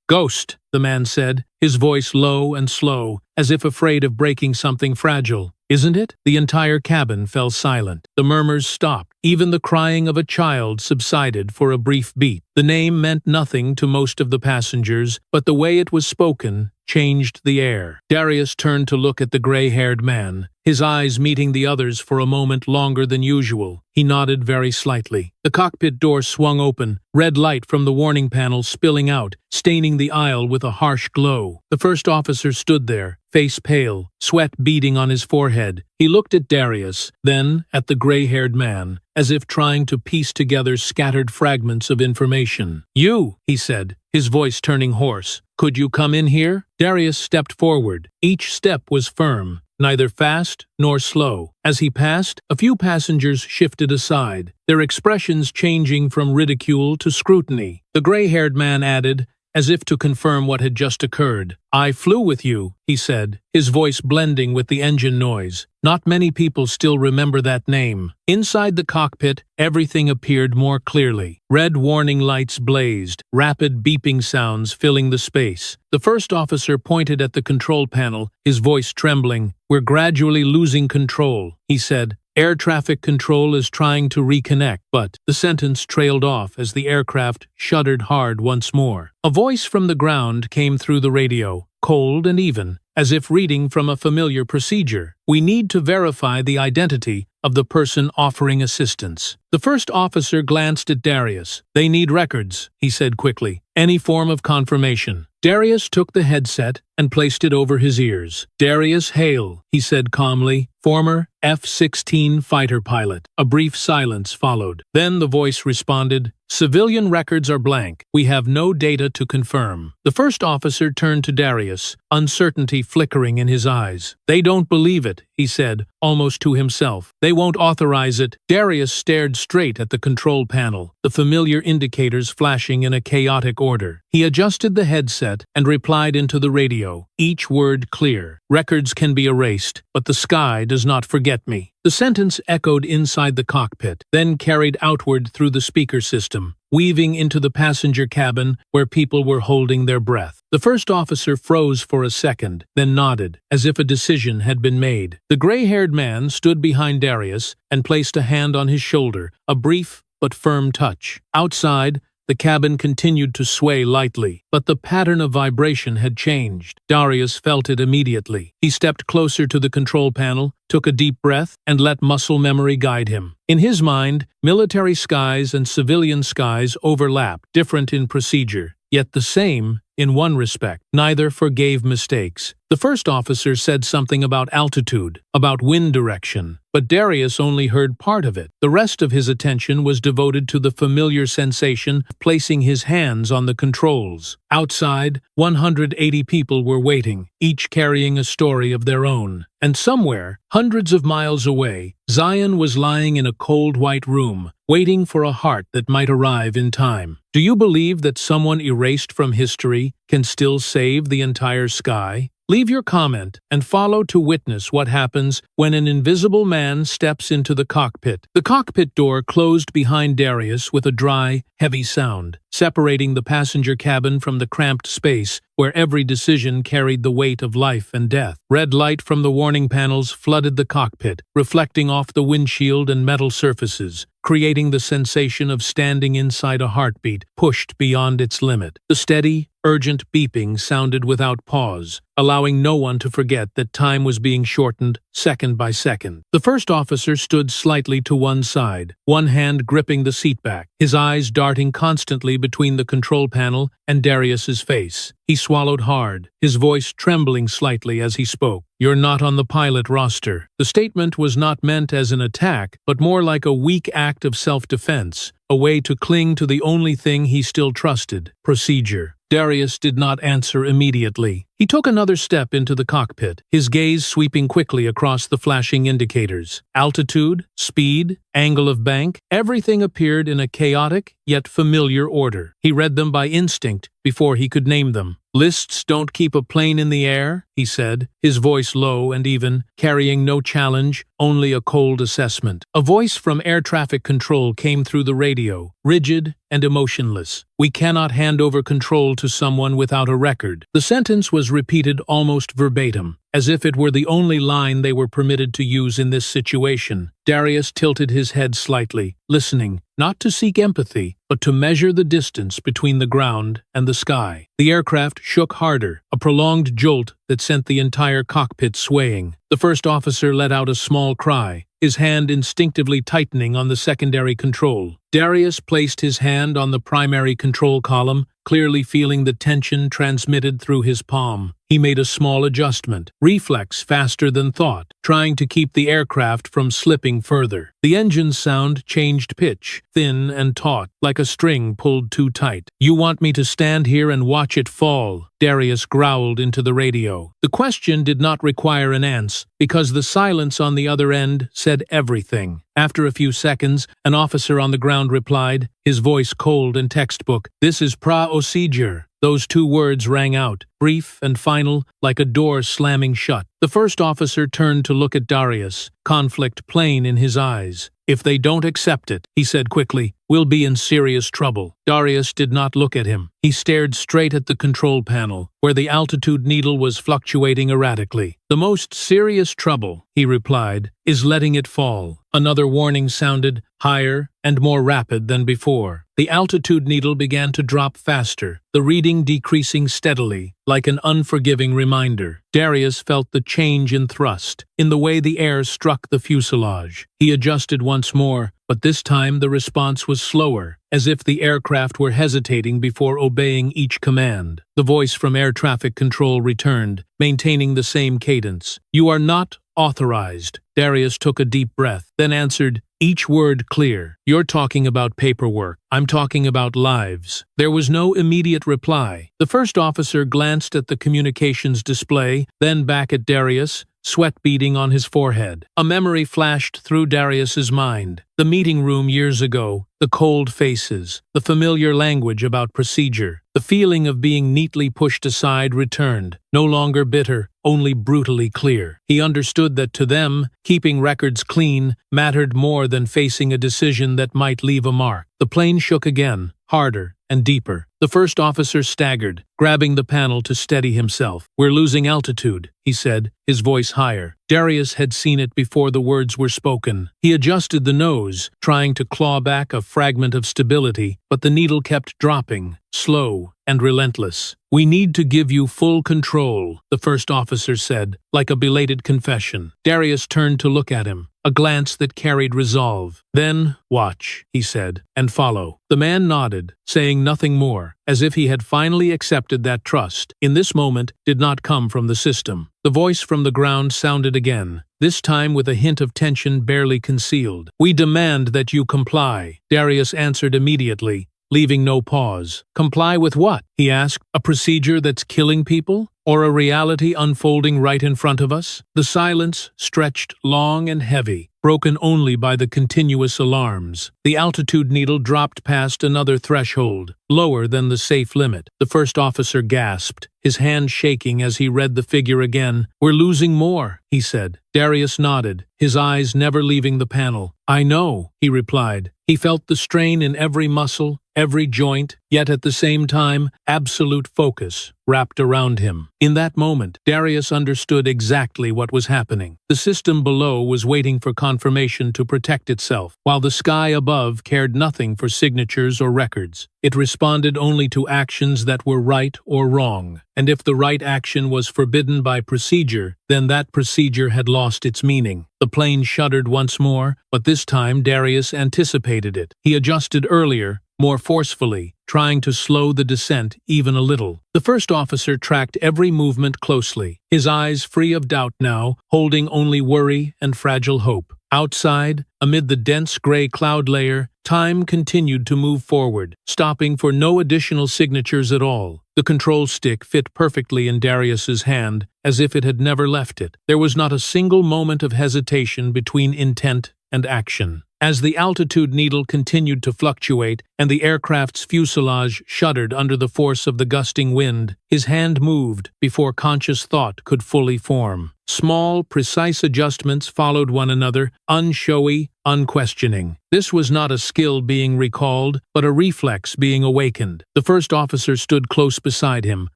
[SPEAKER 1] "Ghost," the man said, his voice low and slow, as if afraid of breaking something fragile. "Isn't it?" The entire cabin fell silent. The murmurs stopped. Even the crying of a child subsided for a brief beat. The name meant nothing to most of the passengers, but the way it was spoken changed the air. Darius turned to look at the gray-haired man, his eyes meeting the others for a moment longer than usual. He nodded very slightly. The cockpit door swung open, red light from the warning panel spilling out, staining the aisle with a harsh glow. The first officer stood there, face pale, sweat beading on his forehead. He looked at Darius, then at the gray-haired man, as if trying to piece together scattered fragments of information. "You," he said, his voice turning hoarse. "Could you come in here?" Darius stepped forward. Each step was firm, neither fast nor slow. As he passed, a few passengers shifted aside, their expressions changing from ridicule to scrutiny. The gray-haired man added, as if to confirm what had just occurred, "I flew with you," he said, his voice blending with the engine noise. Not many people still remember that name. Inside the cockpit, everything appeared more clearly. Red warning lights blazed, rapid beeping sounds filling the space. The first officer pointed at the control panel, his voice trembling. "We're gradually losing control," he said. "Air traffic control is trying to reconnect," but the sentence trailed off as the aircraft shuddered hard once more. A voice from the ground came through the radio, cold and even, as if reading from a familiar procedure. "We need to verify the identity of the person offering assistance." The first officer glanced at Darius. "They need records," he said quickly. "Any form of confirmation." Darius took the headset and placed it over his ears. "Darius Hale," he said calmly, "former F-16 fighter pilot." A brief silence followed. Then the voice responded, "Civilian records are blank. We have no data to confirm." The first officer turned to Darius, uncertainty flickering in his eyes. "They don't believe it," he said, almost to himself. "They won't authorize it." Darius stared straight at the control panel, the familiar indicators flashing in a chaotic order. He adjusted the headset and replied into the radio, each word clear. "Records can be erased, but the sky does not forget me." The sentence echoed inside the cockpit, then carried outward through the speaker system, weaving into the passenger cabin where people were holding their breath. The first officer froze for a second, then nodded, as if a decision had been made. The gray-haired man stood behind Darius and placed a hand on his shoulder, a brief but firm touch. Outside, the cabin continued to sway lightly, but the pattern of vibration had changed. Darius felt it immediately. He stepped closer to the control panel, took a deep breath, and let muscle memory guide him. In his mind, military skies and civilian skies overlapped, different in procedure, yet the same in one respect. Neither forgave mistakes. The first officer said something about altitude, about wind direction, but Darius only heard part of it. The rest of his attention was devoted to the familiar sensation of placing his hands on the controls. Outside, 180 people were waiting, each carrying a story of their own. And somewhere, hundreds of miles away, Zion was lying in a cold white room, waiting for a heart that might arrive in time. Do you believe that someone erased from history can still save the entire sky? Leave your comment and follow to witness what happens when an invisible man steps into the cockpit. The cockpit door closed behind Darius with a dry, heavy sound, separating the passenger cabin from the cramped space where every decision carried the weight of life and death. Red light from the warning panels flooded the cockpit, reflecting off the windshield and metal surfaces, creating the sensation of standing inside a heartbeat pushed beyond its limit. The steady, urgent beeping sounded without pause, allowing no one to forget that time was being shortened second by second. The first officer stood slightly to one side, one hand gripping the seatback, his eyes darting constantly between the control panel and Darius's face. He swallowed hard, his voice trembling slightly as he spoke. "You're not on the pilot roster." The statement was not meant as an attack, but more like a weak act of self-defense, a way to cling to the only thing he still trusted: procedure. Darius did not answer immediately. He took another step into the cockpit, his gaze sweeping quickly across the flashing indicators. Altitude, speed, angle of bank, everything appeared in a chaotic yet familiar order. He read them by instinct before he could name them. "Lists don't keep a plane in the air," he said, his voice low and even, carrying no challenge, only a cold assessment. A voice from air traffic control came through the radio, rigid and emotionless. "We cannot hand over control to someone without a record." The sentence was repeated almost verbatim, as if it were the only line they were permitted to use in this situation. Darius tilted his head slightly, listening, not to seek empathy, but to measure the distance between the ground and the sky. The aircraft shook harder, a prolonged jolt that sent the entire cockpit swaying. The first officer let out a small cry, his hand instinctively tightening on the secondary control. Darius placed his hand on the primary control column, clearly feeling the tension transmitted through his palm. He made a small adjustment, reflex faster than thought, trying to keep the aircraft from slipping further. The engine's sound changed pitch, thin and taut, like a string pulled too tight. "You want me to stand here and watch it fall?" Darius growled into the radio. The question did not require an answer, because the silence on the other end said everything. After a few seconds, an officer on the ground replied, his voice cold and textbook, "This is procedure." Those two words rang out, brief and final, like a door slamming shut. The first officer turned to look at Darius, conflict plain in his eyes. "If they don't accept it," he said quickly, "we'll be in serious trouble." Darius did not look at him. He stared straight at the control panel, where the altitude needle was fluctuating erratically. "The most serious trouble," he replied, "is letting it fall." Another warning sounded, higher and more rapid than before. The altitude needle began to drop faster, the reading decreasing steadily, like an unforgiving reminder. Darius felt the change in thrust, in the way the air struck the fuselage. He adjusted once more, but this time the response was slower, as if the aircraft were hesitating before obeying each command. The voice from air traffic control returned, maintaining the same cadence. "You are not authorized." Darius took a deep breath, then answered, each word clear. "You're talking about paperwork. I'm talking about lives." There was no immediate reply. The first officer glanced at the communications display, then back at Darius, sweat beading on his forehead. A memory flashed through Darius's mind. The meeting room years ago, the cold faces, the familiar language about procedure. The feeling of being neatly pushed aside returned, no longer bitter, only brutally clear. He understood that to them, keeping records clean mattered more than facing a decision that might leave a mark. The plane shook again, harder and deeper. The first officer staggered, grabbing the panel to steady himself. "We're losing altitude," he said, his voice higher. Darius had seen it before the words were spoken. He adjusted the nose, trying to claw back a fragment of stability, but the needle kept dropping, slow and relentless. "We need to give you full control," the first officer said, like a belated confession. Darius turned to look at him, a glance that carried resolve. "Then, watch," he said, "and follow." The man nodded, saying nothing more, as if he had finally accepted that trust, in this moment, did not come from the system. The voice from the ground sounded again, this time with a hint of tension barely concealed. "We demand that you comply." Darius answered immediately, leaving no pause. "Comply with what?" he asked. "A procedure that's killing people? Or a reality unfolding right in front of us?" The silence stretched long and heavy, broken only by the continuous alarms. The altitude needle dropped past another threshold, lower than the safe limit. The first officer gasped, his hand shaking as he read the figure again. "We're losing more," he said. Darius nodded, his eyes never leaving the panel. "I know," he replied. He felt the strain in every muscle, every joint, yet at the same time, absolute focus wrapped around him. In that moment, Darius understood exactly what was happening. The system below was waiting for confirmation to protect itself, while the sky above cared nothing for signatures or records. It responded only to actions that were right or wrong, and if the right action was forbidden by procedure, then that procedure had lost its meaning. The plane shuddered once more, but this time Darius anticipated it. He adjusted earlier, more forcefully, trying to slow the descent even a little. The first officer tracked every movement closely, his eyes free of doubt now, holding only worry and fragile hope. Outside, amid the dense gray cloud layer, time continued to move forward, stopping for no additional signatures at all. The control stick fit perfectly in Darius's hand, as if it had never left it. There was not a single moment of hesitation between intent and action. As the altitude needle continued to fluctuate and the aircraft's fuselage shuddered under the force of the gusting wind, his hand moved before conscious thought could fully form. Small, precise adjustments followed one another, unshowy, unquestioning. This was not a skill being recalled, but a reflex being awakened. The first officer stood close beside him,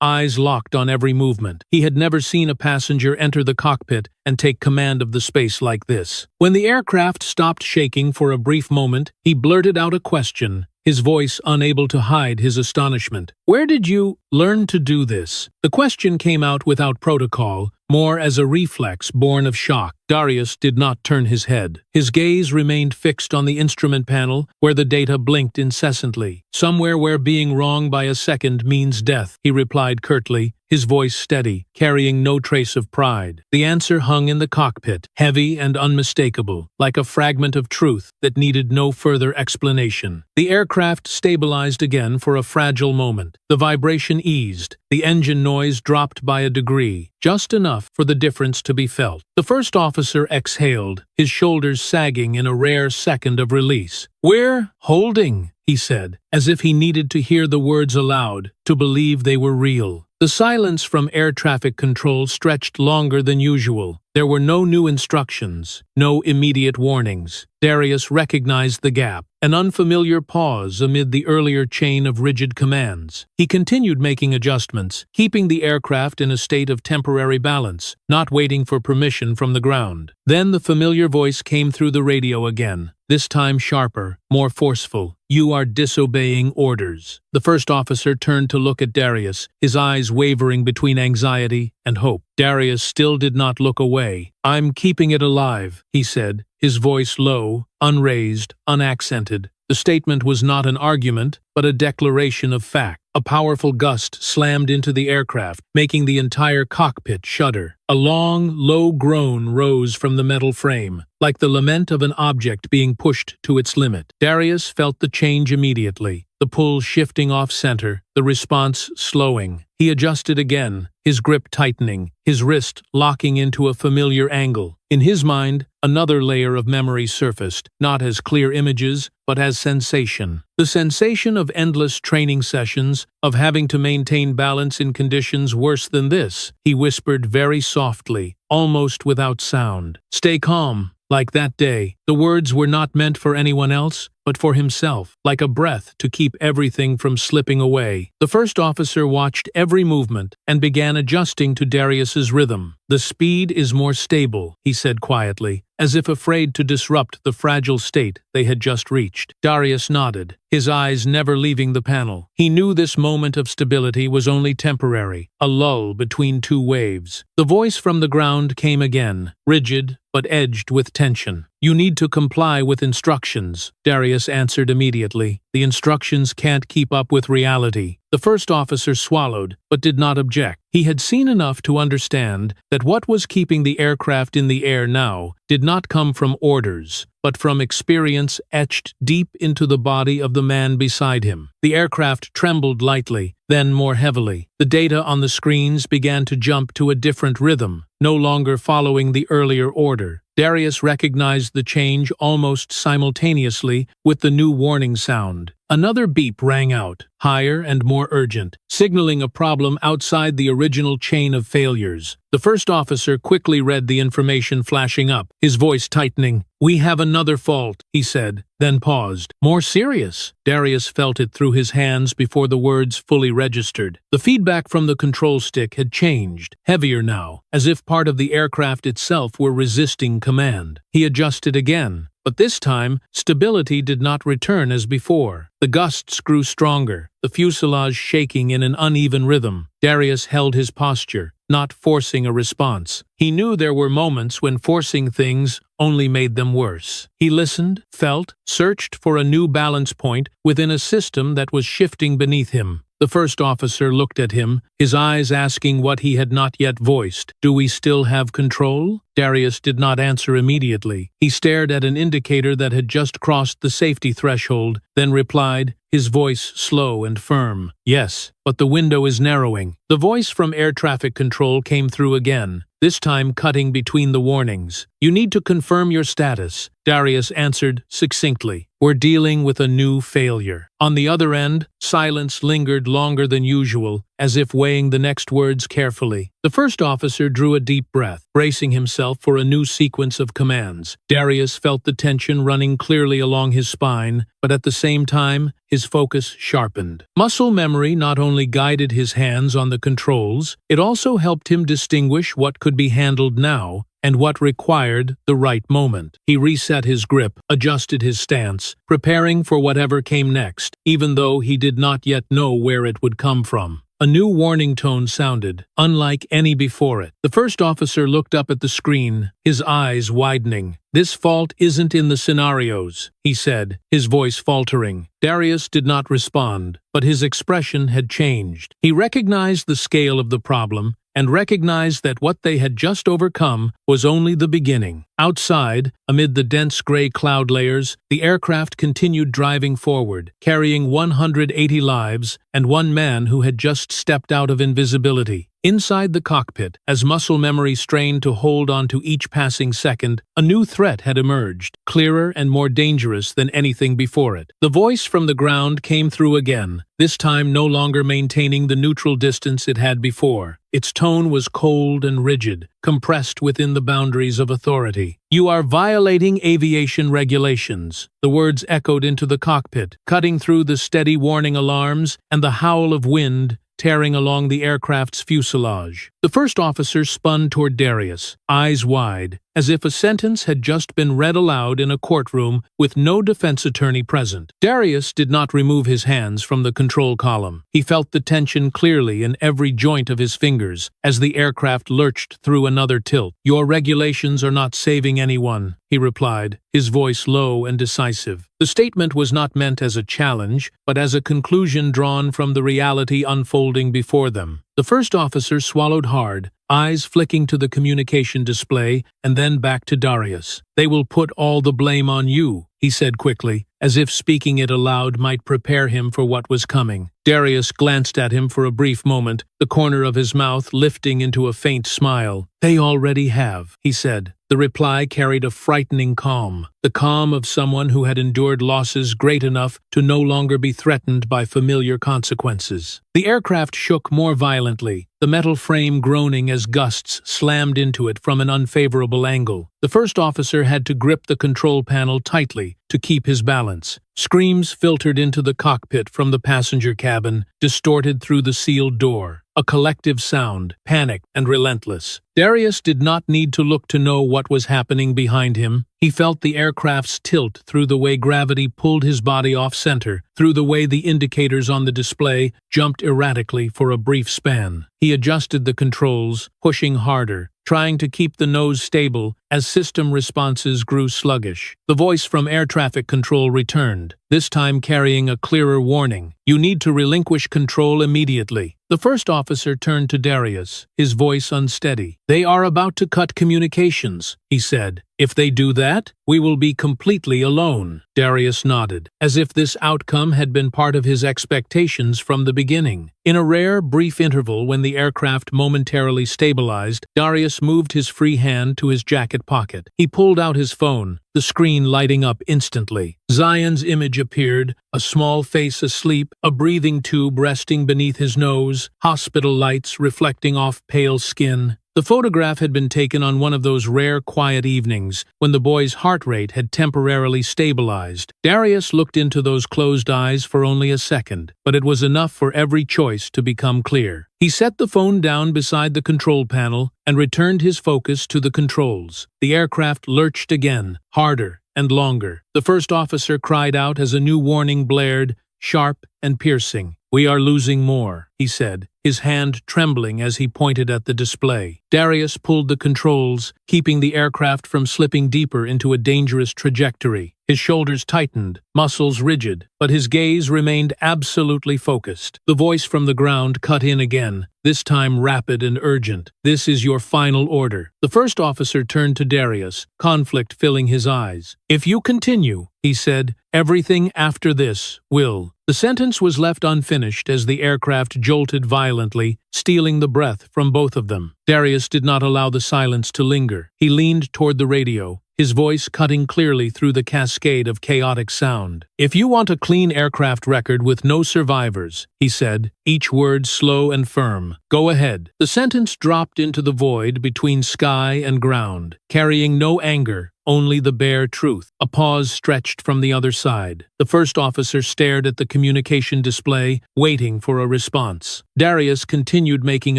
[SPEAKER 1] eyes locked on every movement. He had never seen a passenger enter the cockpit and take command of the space like this. When the aircraft stopped shaking for a brief moment, he blurted out a question, his voice unable to hide his astonishment. "Where did you learn to do this?" The question came out without protocol, more as a reflex born of shock. Darius did not turn his head. His gaze remained fixed on the instrument panel, where the data blinked incessantly. "Somewhere where being wrong by a second means death," he replied curtly, his voice steady, carrying no trace of pride. The answer hung in the cockpit, heavy and unmistakable, like a fragment of truth that needed no further explanation. The aircraft stabilized again for a fragile moment. The vibration eased. The engine noise dropped by a degree, just enough for the difference to be felt. The first officer exhaled, his shoulders sagging in a rare second of release. "We're holding," he said, as if he needed to hear the words aloud, to believe they were real. The silence from air traffic control stretched longer than usual. There were no new instructions, no immediate warnings. Darius recognized the gap, an unfamiliar pause amid the earlier chain of rigid commands. He continued making adjustments, keeping the aircraft in a state of temporary balance, not waiting for permission from the ground. Then the familiar voice came through the radio again, this time sharper, more forceful. "You are disobeying orders." The first officer turned to look at Darius, his eyes wavering between anxiety and hope. Darius still did not look away. "I'm keeping it alive," he said, his voice low, unraised, unaccented. The statement was not an argument, but a declaration of fact. A powerful gust slammed into the aircraft, making the entire cockpit shudder. A long, low groan rose from the metal frame, like the lament of an object being pushed to its limit. Darius felt the change immediately, the pull shifting off-center, the response slowing. He adjusted again, his grip tightening, his wrist locking into a familiar angle. In his mind, another layer of memory surfaced, not as clear images, but as sensation. The sensation of endless training sessions, of having to maintain balance in conditions worse than this. He whispered very softly, almost without sound. "Stay calm." Like that day, the words were not meant for anyone else, but for himself, like a breath to keep everything from slipping away. The first officer watched every movement and began adjusting to Darius's rhythm. "The speed is more stable," he said quietly, as if afraid to disrupt the fragile state they had just reached. Darius nodded, his eyes never leaving the panel. He knew this moment of stability was only temporary, a lull between two waves. The voice from the ground came again, rigid but edged with tension. "You need to comply with instructions," Darius answered immediately. "The instructions can't keep up with reality." The first officer swallowed, but did not object. He had seen enough to understand that what was keeping the aircraft in the air now did not come from orders, but from experience etched deep into the body of the man beside him. The aircraft trembled lightly, then more heavily. The data on the screens began to jump to a different rhythm, no longer following the earlier order. Darius recognized the change almost simultaneously with the new warning sound. Another beep rang out, higher and more urgent, signaling a problem outside the original chain of failures. The first officer quickly read the information flashing up, his voice tightening. "We have another fault," he said, then paused. "More serious?" Darius felt it through his hands before the words fully registered. The feedback from the control stick had changed, heavier now, as if part of the aircraft itself were resisting command. He adjusted again, but this time, stability did not return as before. The gusts grew stronger, the fuselage shaking in an uneven rhythm. Darius held his posture, not forcing a response. He knew there were moments when forcing things only made them worse. He listened, felt, searched for a new balance point within a system that was shifting beneath him. The first officer looked at him, his eyes asking what he had not yet voiced. "Do we still have control?" Darius did not answer immediately. He stared at an indicator that had just crossed the safety threshold, then replied, his voice slow and firm. "Yes, but the window is narrowing." The voice from air traffic control came through again, this time cutting between the warnings. "You need to confirm your status." Darius answered succinctly. We're dealing with a new failure. On the other end, silence lingered longer than usual, as if weighing the next words carefully. The first officer drew a deep breath, bracing himself for a new sequence of commands. Darius felt the tension running clearly along his spine, but at the same time, his focus sharpened. Muscle memory not only guided his hands on the controls, it also helped him distinguish what could be handled now and what required the right moment. He reset his grip, adjusted his stance, preparing for whatever came next, even though he did not yet know where it would come from. A new warning tone sounded, unlike any before it. The first officer looked up at the screen, his eyes widening. "This fault isn't in the scenarios," he said, his voice faltering. Darius did not respond, but his expression had changed. He recognized the scale of the problem, and recognized that what they had just overcome was only the beginning. Outside, amid the dense gray cloud layers, the aircraft continued driving forward, carrying 180 lives and one man who had just stepped out of invisibility. Inside the cockpit, as muscle memory strained to hold on to each passing second, a new threat had emerged, clearer and more dangerous than anything before it. The voice from the ground came through again, this time no longer maintaining the neutral distance it had before. Its tone was cold and rigid, compressed within the boundaries of authority. "You are violating aviation regulations." The words echoed into the cockpit, cutting through the steady warning alarms and the howl of wind tearing along the aircraft's fuselage. The first officer spun toward Darius, eyes wide, as if a sentence had just been read aloud in a courtroom with no defense attorney present. Darius did not remove his hands from the control column. He felt the tension clearly in every joint of his fingers as the aircraft lurched through another tilt. "Your regulations are not saving anyone," he replied, his voice low and decisive. The statement was not meant as a challenge, but as a conclusion drawn from the reality unfolding before them. The first officer swallowed hard, eyes flicking to the communication display and then back to Darius. "They will put all the blame on you," he said quickly, as if speaking it aloud might prepare him for what was coming. Darius glanced at him for a brief moment, the corner of his mouth lifting into a faint smile. "They already have," he said. The reply carried a frightening calm, the calm of someone who had endured losses great enough to no longer be threatened by familiar consequences. The aircraft shook more violently, the metal frame groaning as gusts slammed into it from an unfavorable angle. The first officer had to grip the control panel tightly to keep his balance. Screams filtered into the cockpit from the passenger cabin, distorted through the sealed door. A collective sound, panicked and relentless. Darius did not need to look to know what was happening behind him. He felt the aircraft's tilt through the way gravity pulled his body off-center, through the way the indicators on the display jumped erratically for a brief span. He adjusted the controls, pushing harder, trying to keep the nose stable as system responses grew sluggish. The voice from air traffic control returned, this time carrying a clearer warning. "You need to relinquish control immediately." The first officer turned to Darius, his voice unsteady. "They are about to cut communications," he said. "If they do that, we will be completely alone." Darius nodded, as if this outcome had been part of his expectations from the beginning. In a rare, brief interval when the aircraft momentarily stabilized, Darius moved his free hand to his jacket pocket. He pulled out his phone, the screen lighting up instantly. Zion's image appeared, a small face asleep, a breathing tube resting beneath his nose, hospital lights reflecting off pale skin. The photograph had been taken on one of those rare quiet evenings when the boy's heart rate had temporarily stabilized. Darius looked into those closed eyes for only a second, but it was enough for every choice to become clear. He set the phone down beside the control panel and returned his focus to the controls. The aircraft lurched again, harder and longer. The first officer cried out as a new warning blared, sharp and piercing. "We are losing more," he said, his hand trembling as he pointed at the display. Darius pulled the controls, keeping the aircraft from slipping deeper into a dangerous trajectory. His shoulders tightened, muscles rigid, but his gaze remained absolutely focused. The voice from the ground cut in again, this time rapid and urgent. "This is your final order." The first officer turned to Darius, conflict filling his eyes. "If you continue," he said, "everything after this will." The sentence was left unfinished as the aircraft jolted violently, stealing the breath from both of them. Darius did not allow the silence to linger. He leaned toward the radio, his voice cutting clearly through the cascade of chaotic sound. "If you want a clean aircraft record with no survivors," he said, each word slow and firm, "go ahead." The sentence dropped into the void between sky and ground, carrying no anger, only the bare truth. A pause stretched from the other side. The first officer stared at the communication display, waiting for a response. Darius continued making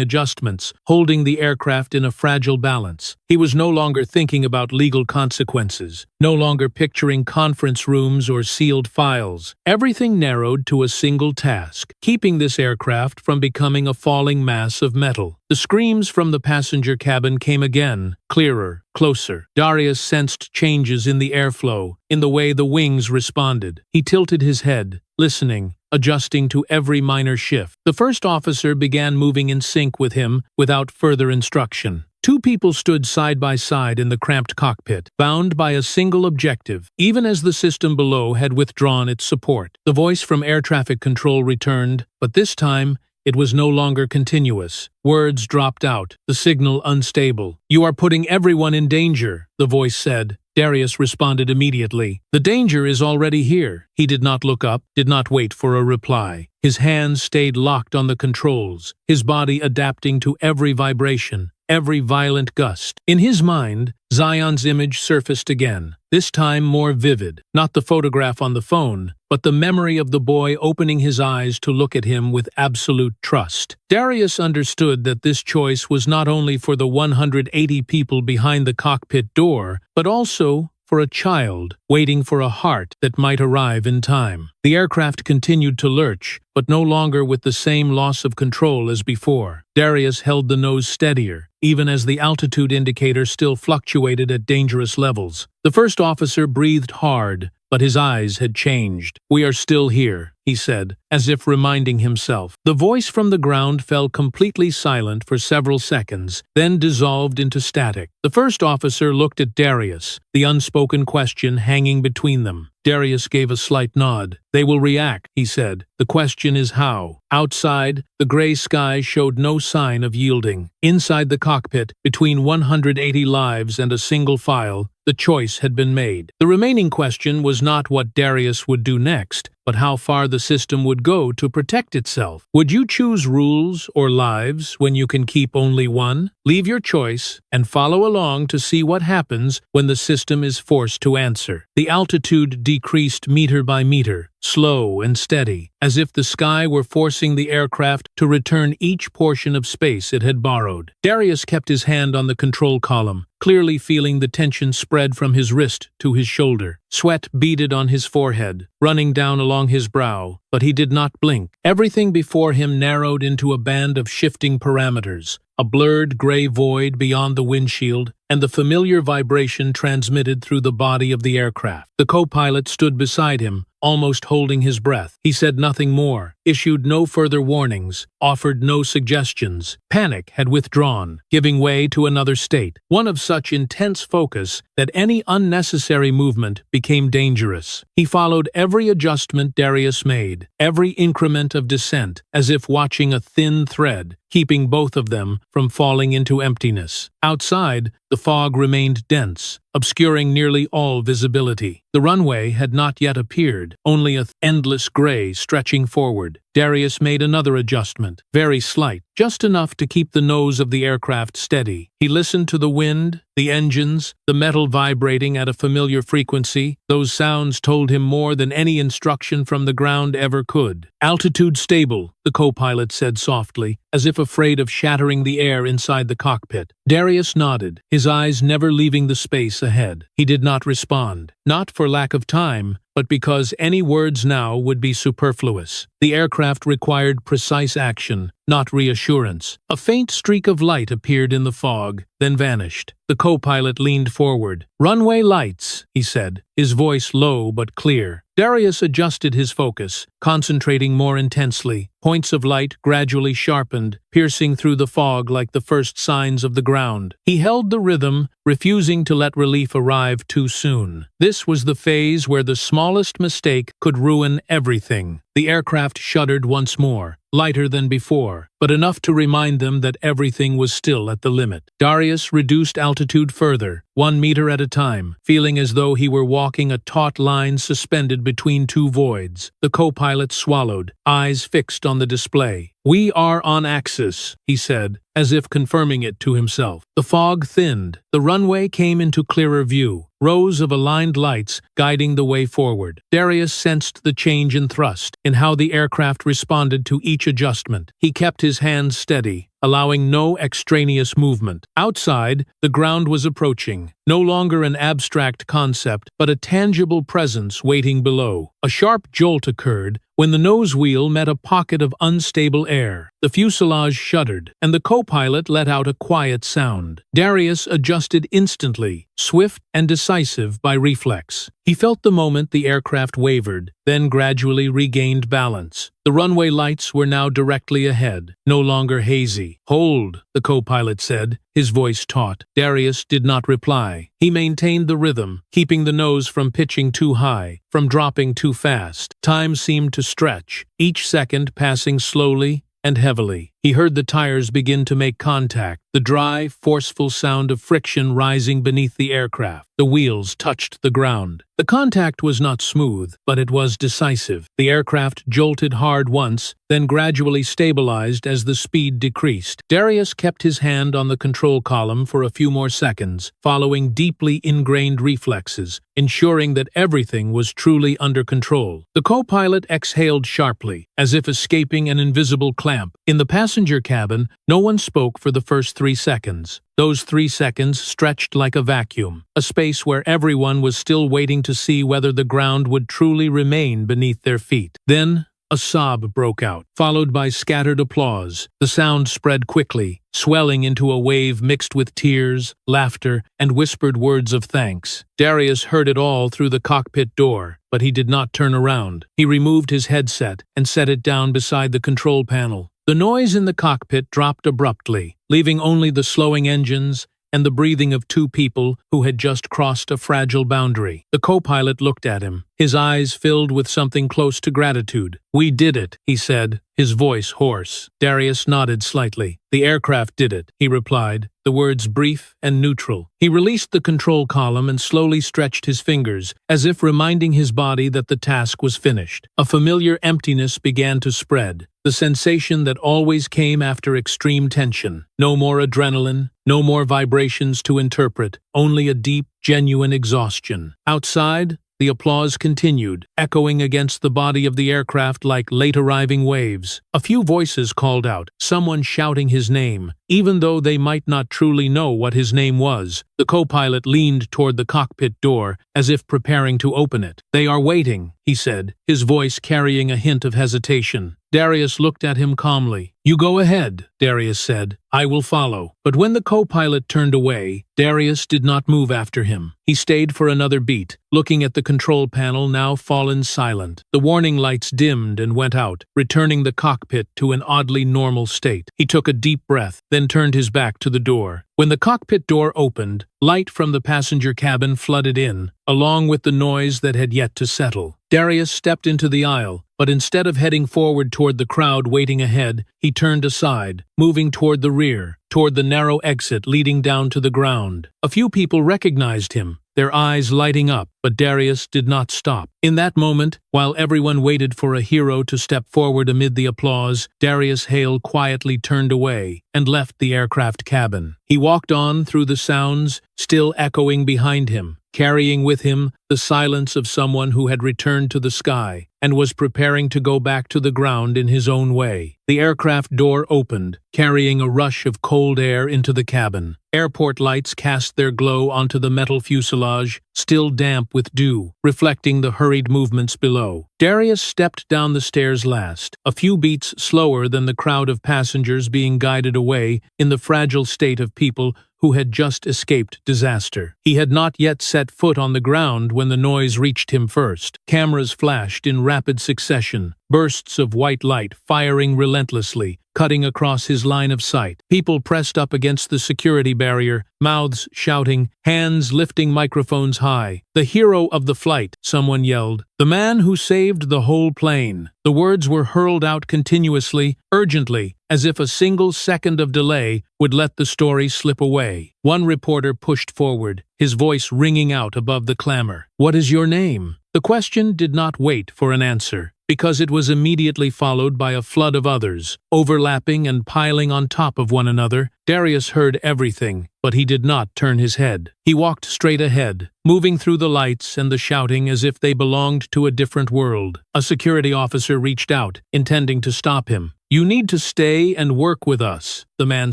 [SPEAKER 1] adjustments, holding the aircraft in a fragile balance. He was no longer thinking about legal consequences, no longer picturing conference rooms or sealed files. Everything narrowed to a single task: keeping this aircraft from becoming a falling mass of metal. The screams from the passenger cabin came again, clearer, closer. Darius sensed changes in the airflow, in the way the wings responded. He tilted his head, listening, adjusting to every minor shift. The first officer began moving in sync with him without further instruction. Two people stood side by side in the cramped cockpit, bound by a single objective, even as the system below had withdrawn its support. The voice from air traffic control returned, but this time it was no longer continuous. Words dropped out, the signal unstable. "You are putting everyone in danger," the voice said. Darius responded immediately. "The danger is already here." He did not look up, did not wait for a reply. His hands stayed locked on the controls, his body adapting to every vibration, every violent gust. In his mind, Zion's image surfaced again, this time more vivid, not the photograph on the phone, but the memory of the boy opening his eyes to look at him with absolute trust. Darius understood that this choice was not only for the 180 people behind the cockpit door, but also for a child waiting for a heart that might arrive in time. The aircraft continued to lurch, but no longer with the same loss of control as before. Darius held the nose steadier, even as the altitude indicator still fluctuated at dangerous levels. The first officer breathed hard, but his eyes had changed. "We are still here," he said, as if reminding himself. The voice from the ground fell completely silent for several seconds, then dissolved into static. The first officer looked at Darius, the unspoken question hanging between them. Darius gave a slight nod. "They will react," he said. "The question is how." Outside, the gray sky showed no sign of yielding. Inside the cockpit, between 180 lives and a single file, the choice had been made. The remaining question was not what Darius would do next, but how far the system would go to protect itself. Would you choose rules or lives when you can keep only one? Leave your choice and follow along to see what happens when the system is forced to answer. The altitude decreased meter by meter, slow and steady, as if the sky were forcing the aircraft to return each portion of space it had borrowed. Darius kept his hand on the control column, clearly feeling the tension spread from his wrist to his shoulder. Sweat beaded on his forehead, running down along his brow, but he did not blink. Everything before him narrowed into a band of shifting parameters, a blurred gray void beyond the windshield, and the familiar vibration transmitted through the body of the aircraft. The co-pilot stood beside him, almost holding his breath. He said nothing more, issued no further warnings, offered no suggestions. Panic had withdrawn, giving way to another state, one of such intense focus that any unnecessary movement became dangerous. He followed every adjustment Darius made, every increment of descent, as if watching a thin thread, keeping both of them from falling into emptiness. Outside, the fog remained dense, obscuring nearly all visibility. The runway had not yet appeared, only a endless gray stretching forward. Darius made another adjustment, very slight, just enough to keep the nose of the aircraft steady. He listened to the wind, the engines, the metal vibrating at a familiar frequency. Those sounds told him more than any instruction from the ground ever could. "Altitude stable," the co-pilot said softly, as if afraid of shattering the air inside the cockpit. Darius nodded, his eyes never leaving the space ahead. He did not respond, not for lack of time, but because any words now would be superfluous. The aircraft required precise action, not reassurance. A faint streak of light appeared in the fog, then vanished. The co-pilot leaned forward. "Runway lights," he said, his voice low but clear. Darius adjusted his focus, concentrating more intensely. Points of light gradually sharpened, piercing through the fog like the first signs of the ground. He held the rhythm, refusing to let relief arrive too soon. This was the phase where the smallest mistake could ruin everything. The aircraft shuddered once more, lighter than before, but enough to remind them that everything was still at the limit. Darius reduced altitude further, 1 meter at a time, feeling as though he were walking a taut line suspended between two voids. The co-pilot swallowed, eyes fixed on the display. "We are on axis," he said, as if confirming it to himself. The fog thinned. The runway came into clearer view, rows of aligned lights guiding the way forward. Darius sensed the change in thrust, in how the aircraft responded to each adjustment. He kept his hands steady, allowing no extraneous movement. Outside, the ground was approaching, no longer an abstract concept, but a tangible presence waiting below. A sharp jolt occurred when the nose wheel met a pocket of unstable air. The fuselage shuddered, and the co-pilot let out a quiet sound. Darius adjusted instantly, swift and decisive by reflex. He felt the moment the aircraft wavered, then gradually regained balance. The runway lights were now directly ahead, no longer hazy. "Hold," the co-pilot said, his voice taut. Darius did not reply. He maintained the rhythm, keeping the nose from pitching too high, from dropping too fast. Time seemed to stretch, each second passing slowly and heavily. He heard the tires begin to make contact, the dry, forceful sound of friction rising beneath the aircraft. The wheels touched the ground. The contact was not smooth, but it was decisive. The aircraft jolted hard once, then gradually stabilized as the speed decreased. Darius kept his hand on the control column for a few more seconds, following deeply ingrained reflexes, ensuring that everything was truly under control. The co-pilot exhaled sharply, as if escaping an invisible clamp. In the passenger cabin, no one spoke for the first 3 seconds. Those 3 seconds stretched like a vacuum, a space where everyone was still waiting to see whether the ground would truly remain beneath their feet. Then, a sob broke out, followed by scattered applause. The sound spread quickly, swelling into a wave mixed with tears, laughter, and whispered words of thanks. Darius heard it all through the cockpit door, but he did not turn around. He removed his headset and set it down beside the control panel. The noise in the cockpit dropped abruptly, leaving only the slowing engines and the breathing of 2 people who had just crossed a fragile boundary. The co-pilot looked at him, his eyes filled with something close to gratitude. "We did it," he said, his voice hoarse. Darius nodded slightly. "The aircraft did it," he replied, the words brief and neutral. He released the control column and slowly stretched his fingers, as if reminding his body that the task was finished. A familiar emptiness began to spread, the sensation that always came after extreme tension. No more adrenaline, no more vibrations to interpret, only a deep, genuine exhaustion. Outside, the applause continued, echoing against the body of the aircraft like late-arriving waves. A few voices called out, someone shouting his name, even though they might not truly know what his name was. The co-pilot leaned toward the cockpit door, as if preparing to open it. "They are waiting," he said, his voice carrying a hint of hesitation. Darius looked at him calmly. "You go ahead," Darius said. "I will follow." But when the co-pilot turned away, Darius did not move after him. He stayed for another beat, looking at the control panel now fallen silent. The warning lights dimmed and went out, returning the cockpit to an oddly normal state. He took a deep breath, then turned his back to the door. When the cockpit door opened, light from the passenger cabin flooded in, along with the noise that had yet to settle. Darius stepped into the aisle, but instead of heading forward toward the crowd waiting ahead, he turned aside, moving toward the rear, toward the narrow exit leading down to the ground. A few people recognized him, their eyes lighting up, but Darius did not stop. In that moment, while everyone waited for a hero to step forward amid the applause, Darius Hale quietly turned away and left the aircraft cabin. He walked on through the sounds, still echoing behind him, carrying with him the silence of someone who had returned to the sky and was preparing to go back to the ground in his own way. The aircraft door opened, carrying a rush of cold air into the cabin. Airport lights cast their glow onto the metal fuselage, still damp with dew, reflecting the hurried movements below. Darius stepped down the stairs last, a few beats slower than the crowd of passengers being guided away in the fragile state of people who had just escaped disaster. He had not yet set foot on the ground when the noise reached him first. Cameras flashed in rapid succession, bursts of white light firing relentlessly, cutting across his line of sight. People pressed up against the security barrier, mouths shouting, hands lifting microphones high. "The hero of the flight," someone yelled. The man who saved the whole plane. The words were hurled out continuously, urgently, as if a single second of delay would let the story slip away. One reporter pushed forward, his voice ringing out above the clamor. "What is your name?" The question did not wait for an answer, because it was immediately followed by a flood of others, overlapping and piling on top of one another. Darius heard everything, but he did not turn his head. He walked straight ahead, moving through the lights and the shouting as if they belonged to a different world. A security officer reached out, intending to stop him. "You need to stay and work with us," the man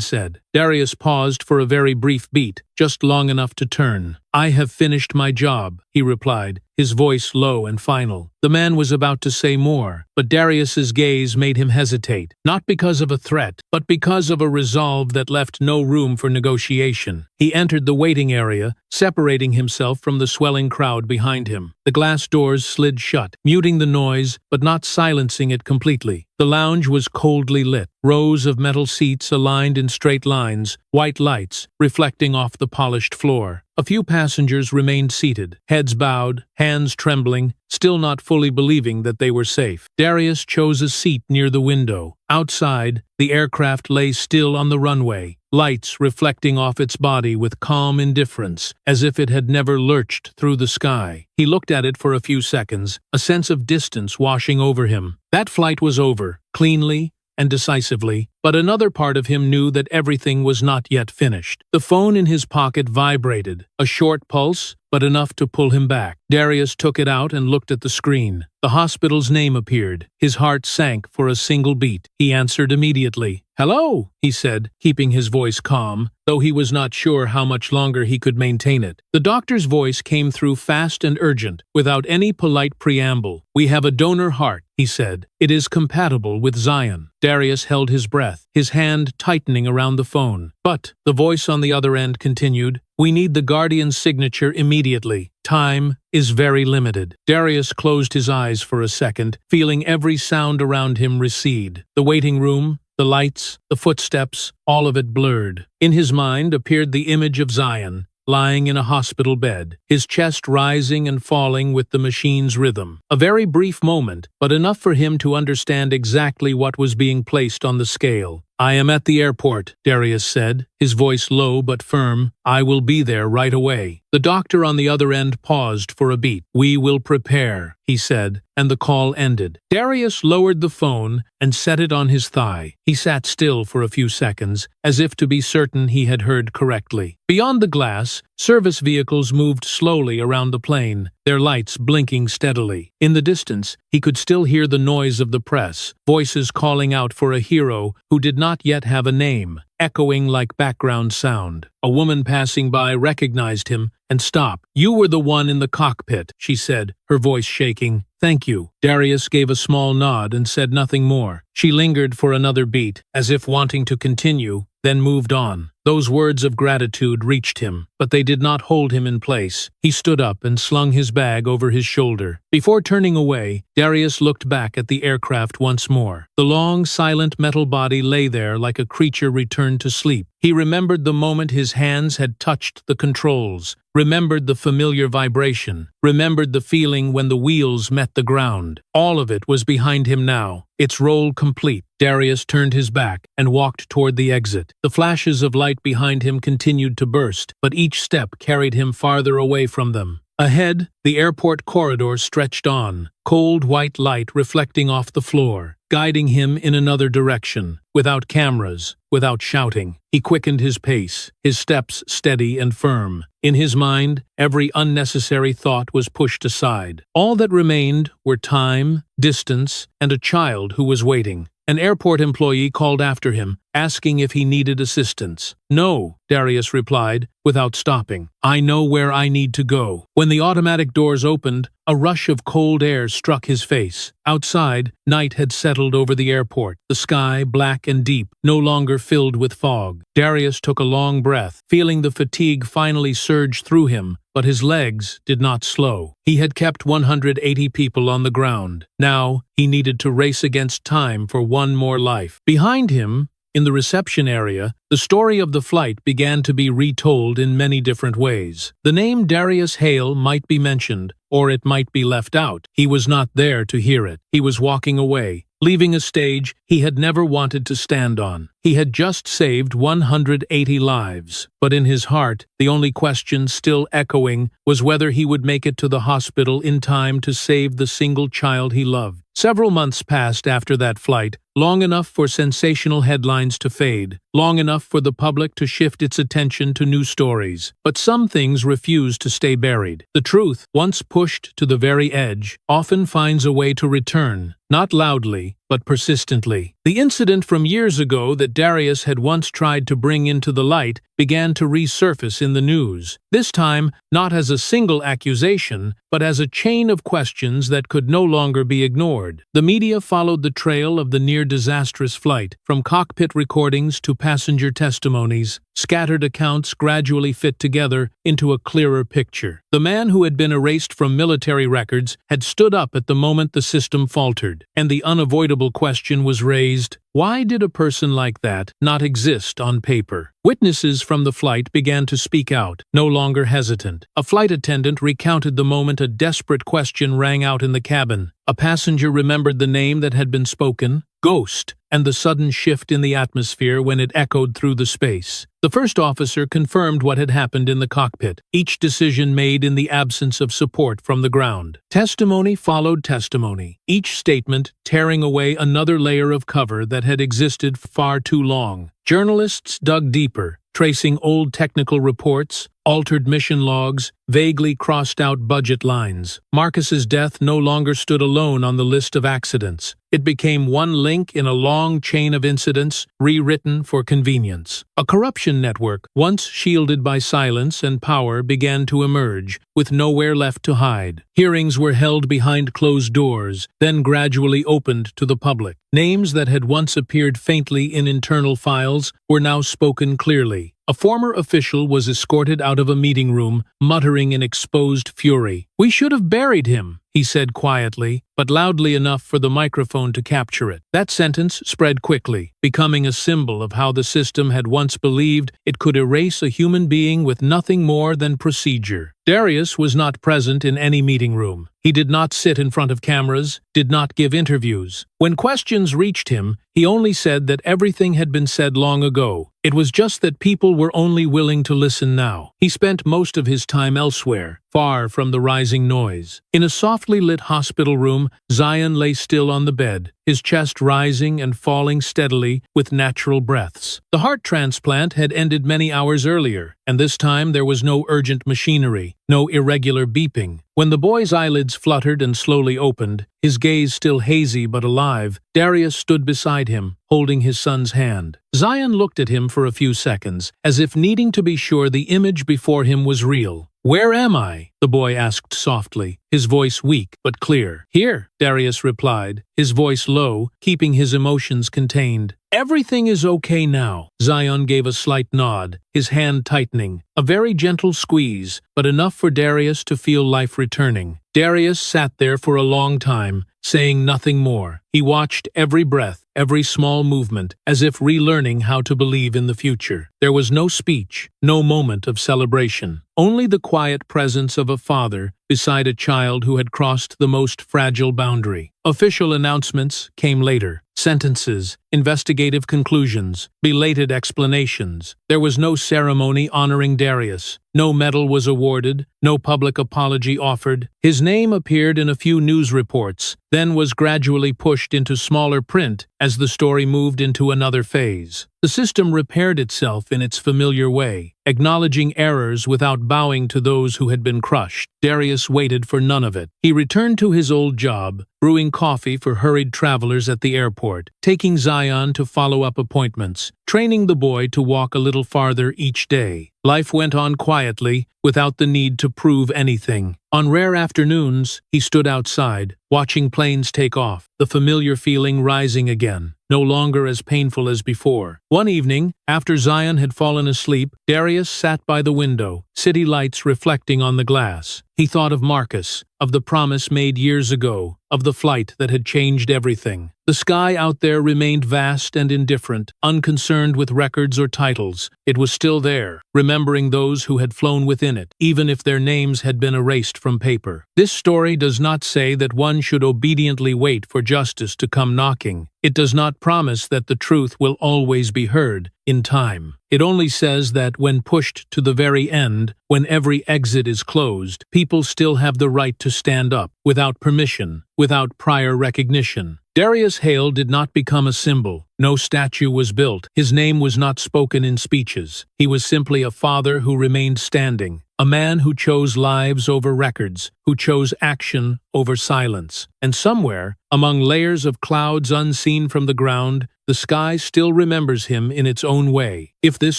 [SPEAKER 1] said. Darius paused for a very brief beat, just long enough to turn. "I have finished my job," he replied, his voice low and final. The man was about to say more, but Darius's gaze made him hesitate, not because of a threat, but because of a resolve that left no room for negotiation. He entered the waiting area, separating himself from the swelling crowd behind him. The glass doors slid shut, muting the noise, but not silencing it completely. The lounge was coldly lit, rows of metal seats aligned in straight lines, white lights reflecting off the polished floor. A few passengers remained seated, heads bowed, hands trembling, still not fully believing that they were safe. Darius chose a seat near the window. Outside, the aircraft lay still on the runway, lights reflecting off its body with calm indifference, as if it had never lurched through the sky. He looked at it for a few seconds, a sense of distance washing over him. That flight was over, cleanly and decisively, but another part of him knew that everything was not yet finished. The phone in his pocket vibrated, a short pulse, but enough to pull him back. Darius took it out and looked at the screen. The hospital's name appeared. His heart sank for a single beat. He answered immediately. "Hello," he said, keeping his voice calm, though he was not sure how much longer he could maintain it. The doctor's voice came through fast and urgent, without any polite preamble. "We have a donor heart," he said. "It is compatible with Zion." Darius held his breath, his hand tightening around the phone. "But," the voice on the other end continued, "we need the guardian's signature immediately. Time is very limited." Darius closed his eyes for a second, feeling every sound around him recede. The waiting room, the lights, the footsteps, all of it blurred. In his mind appeared the image of Zion, lying in a hospital bed, his chest rising and falling with the machine's rhythm. A very brief moment, but enough for him to understand exactly what was being placed on the scale. "I am at the airport," Darius said, his voice low but firm. "I will be there right away." The doctor on the other end paused for a beat. "We will prepare," he said, and the call ended. Darius lowered the phone and set it on his thigh. He sat still for a few seconds, as if to be certain he had heard correctly. Beyond the glass, service vehicles moved slowly around the plane, their lights blinking steadily. In the distance, he could still hear the noise of the press, voices calling out for a hero who did not yet have a name, echoing like background sound. A woman passing by recognized him and stopped. "You were the one in the cockpit," she said, her voice shaking. "Thank you." Darius gave a small nod and said nothing more. She lingered for another beat, as if wanting to continue, then moved on. Those words of gratitude reached him, but they did not hold him in place. He stood up and slung his bag over his shoulder. Before turning away, Darius looked back at the aircraft once more. The long, silent metal body lay there like a creature returned to sleep. He remembered the moment his hands had touched the controls, remembered the familiar vibration, remembered the feeling when the wheels met the ground. All of it was behind him now, its role complete. Darius turned his back and walked toward the exit. The flashes of light behind him continued to burst, but each step carried him farther away from them. Ahead, the airport corridor stretched on, cold white light reflecting off the floor, guiding him in another direction. Without cameras, without shouting, he quickened his pace, his steps steady and firm. In his mind, every unnecessary thought was pushed aside. All that remained were time, distance, and a child who was waiting. An airport employee called after him, asking if he needed assistance. "No," Darius replied, without stopping. "I know where I need to go." When the automatic doors opened, a rush of cold air struck his face. Outside, night had settled over the airport, the sky black and deep, no longer filled with fog. Darius took a long breath, feeling the fatigue finally surge through him, but his legs did not slow. He had kept 180 people on the ground. Now, he needed to race against time for one more life. Behind him, In the reception area, the story of the flight began to be retold in many different ways. The name Darius Hale might be mentioned, or it might be left out. He was not there to hear it. He was walking away, leaving a stage he had never wanted to stand on. He had just saved 180 lives, but in his heart, the only question still echoing was whether he would make it to the hospital in time to save the single child he loved. Several months passed after that flight, long enough for sensational headlines to fade, long enough for the public to shift its attention to new stories. But some things refuse to stay buried. The truth, once pushed to the very edge, often finds a way to return, not loudly, but persistently. The incident from years ago that Darius had once tried to bring into the light began to resurface in the news, this time not as a single accusation, but as a chain of questions that could no longer be ignored. The media followed the trail of the near-disastrous flight, from cockpit recordings to passenger testimonies. Scattered accounts gradually fit together into a clearer picture. The man who had been erased from military records had stood up at the moment the system faltered, and the unavoidable question was raised: why did a person like that not exist on paper? Witnesses from the flight began to speak out, no longer hesitant. A flight attendant recounted the moment a desperate question rang out in the cabin. A passenger remembered the name that had been spoken, Ghost, and the sudden shift in the atmosphere when it echoed through the space. The first officer confirmed what had happened in the cockpit, each decision made in the absence of support from the ground. Testimony followed testimony, each statement tearing away another layer of cover that had existed far too long. Journalists dug deeper, tracing old technical reports, altered mission logs, vaguely crossed-out budget lines. Marcus's death no longer stood alone on the list of accidents. It became one link in a long chain of incidents, rewritten for convenience. A corruption network, once shielded by silence and power, began to emerge, with nowhere left to hide. Hearings were held behind closed doors, then gradually opened to the public. Names that had once appeared faintly in internal files were now spoken clearly. A former official was escorted out of a meeting room, muttering in exposed fury. "We should have buried him," he said quietly, but loudly enough for the microphone to capture it. That sentence spread quickly, becoming a symbol of how the system had once believed it could erase a human being with nothing more than procedure. Darius was not present in any meeting room. He did not sit in front of cameras, did not give interviews. When questions reached him, he only said that everything had been said long ago. It was just that people were only willing to listen now. He spent most of his time elsewhere, far from the rising noise. In a softly lit hospital room, Zion lay still on the bed, his chest rising and falling steadily with natural breaths. The heart transplant had ended many hours earlier, and this time there was no urgent machinery, no irregular beeping. When the boy's eyelids fluttered and slowly opened, his gaze still hazy but alive, Darius stood beside him, holding his son's hand. Zion looked at him for a few seconds, as if needing to be sure the image before him was real. "Where am I?" the boy asked softly, his voice weak but clear. "Here," Darius replied, his voice low, keeping his emotions contained. "Everything is okay now." Zion gave a slight nod, his hand tightening, a very gentle squeeze, but enough for Darius to feel life returning. Darius sat there for a long time, saying nothing more. He watched every breath, every small movement, as if relearning how to believe in the future. There was no speech, no moment of celebration, only the quiet presence of a father beside a child who had crossed the most fragile boundary. Official announcements came later. Sentences, investigative conclusions, belated explanations. There was no ceremony honoring Darius. No medal was awarded, no public apology offered. His name appeared in a few news reports, then was gradually pushed into smaller print as the story moved into another phase. The system repaired itself in its familiar way, acknowledging errors without bowing to those who had been crushed. Darius waited for none of it. He returned to his old job, brewing coffee for hurried travelers at the airport, taking Zion to follow-up appointments, training the boy to walk a little farther each day. Life went on quietly, without the need to prove anything. On rare afternoons, he stood outside, watching planes take off, the familiar feeling rising again, no longer as painful as before. One evening, after Zion had fallen asleep, Darius sat by the window, city lights reflecting on the glass. He thought of Marcus, of the promise made years ago, of the flight that had changed everything. The sky out there remained vast and indifferent, unconcerned with records or titles. It was still there, remembering those who had flown within it, even if their names had been erased from paper. This story does not say that one should obediently wait for justice to come knocking. It does not promise that the truth will always be heard in time. It only says that when pushed to the very end, when every exit is closed, people still have the right to stand up, without permission, without prior recognition. Darius Hale did not become a symbol. No statue was built. His name was not spoken in speeches. He was simply a father who remained standing, a man who chose lives over records, who chose action over silence. And somewhere, among layers of clouds unseen from the ground, the sky still remembers him in its own way. If this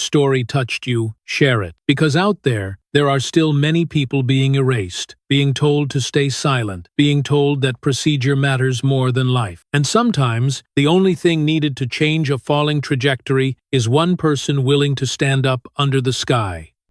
[SPEAKER 1] story touched you, share it. Because out there are still many people being erased, being told to stay silent, being told that procedure matters more than life. And sometimes, the only thing needed to change a falling trajectory is one person willing to stand up under the sky.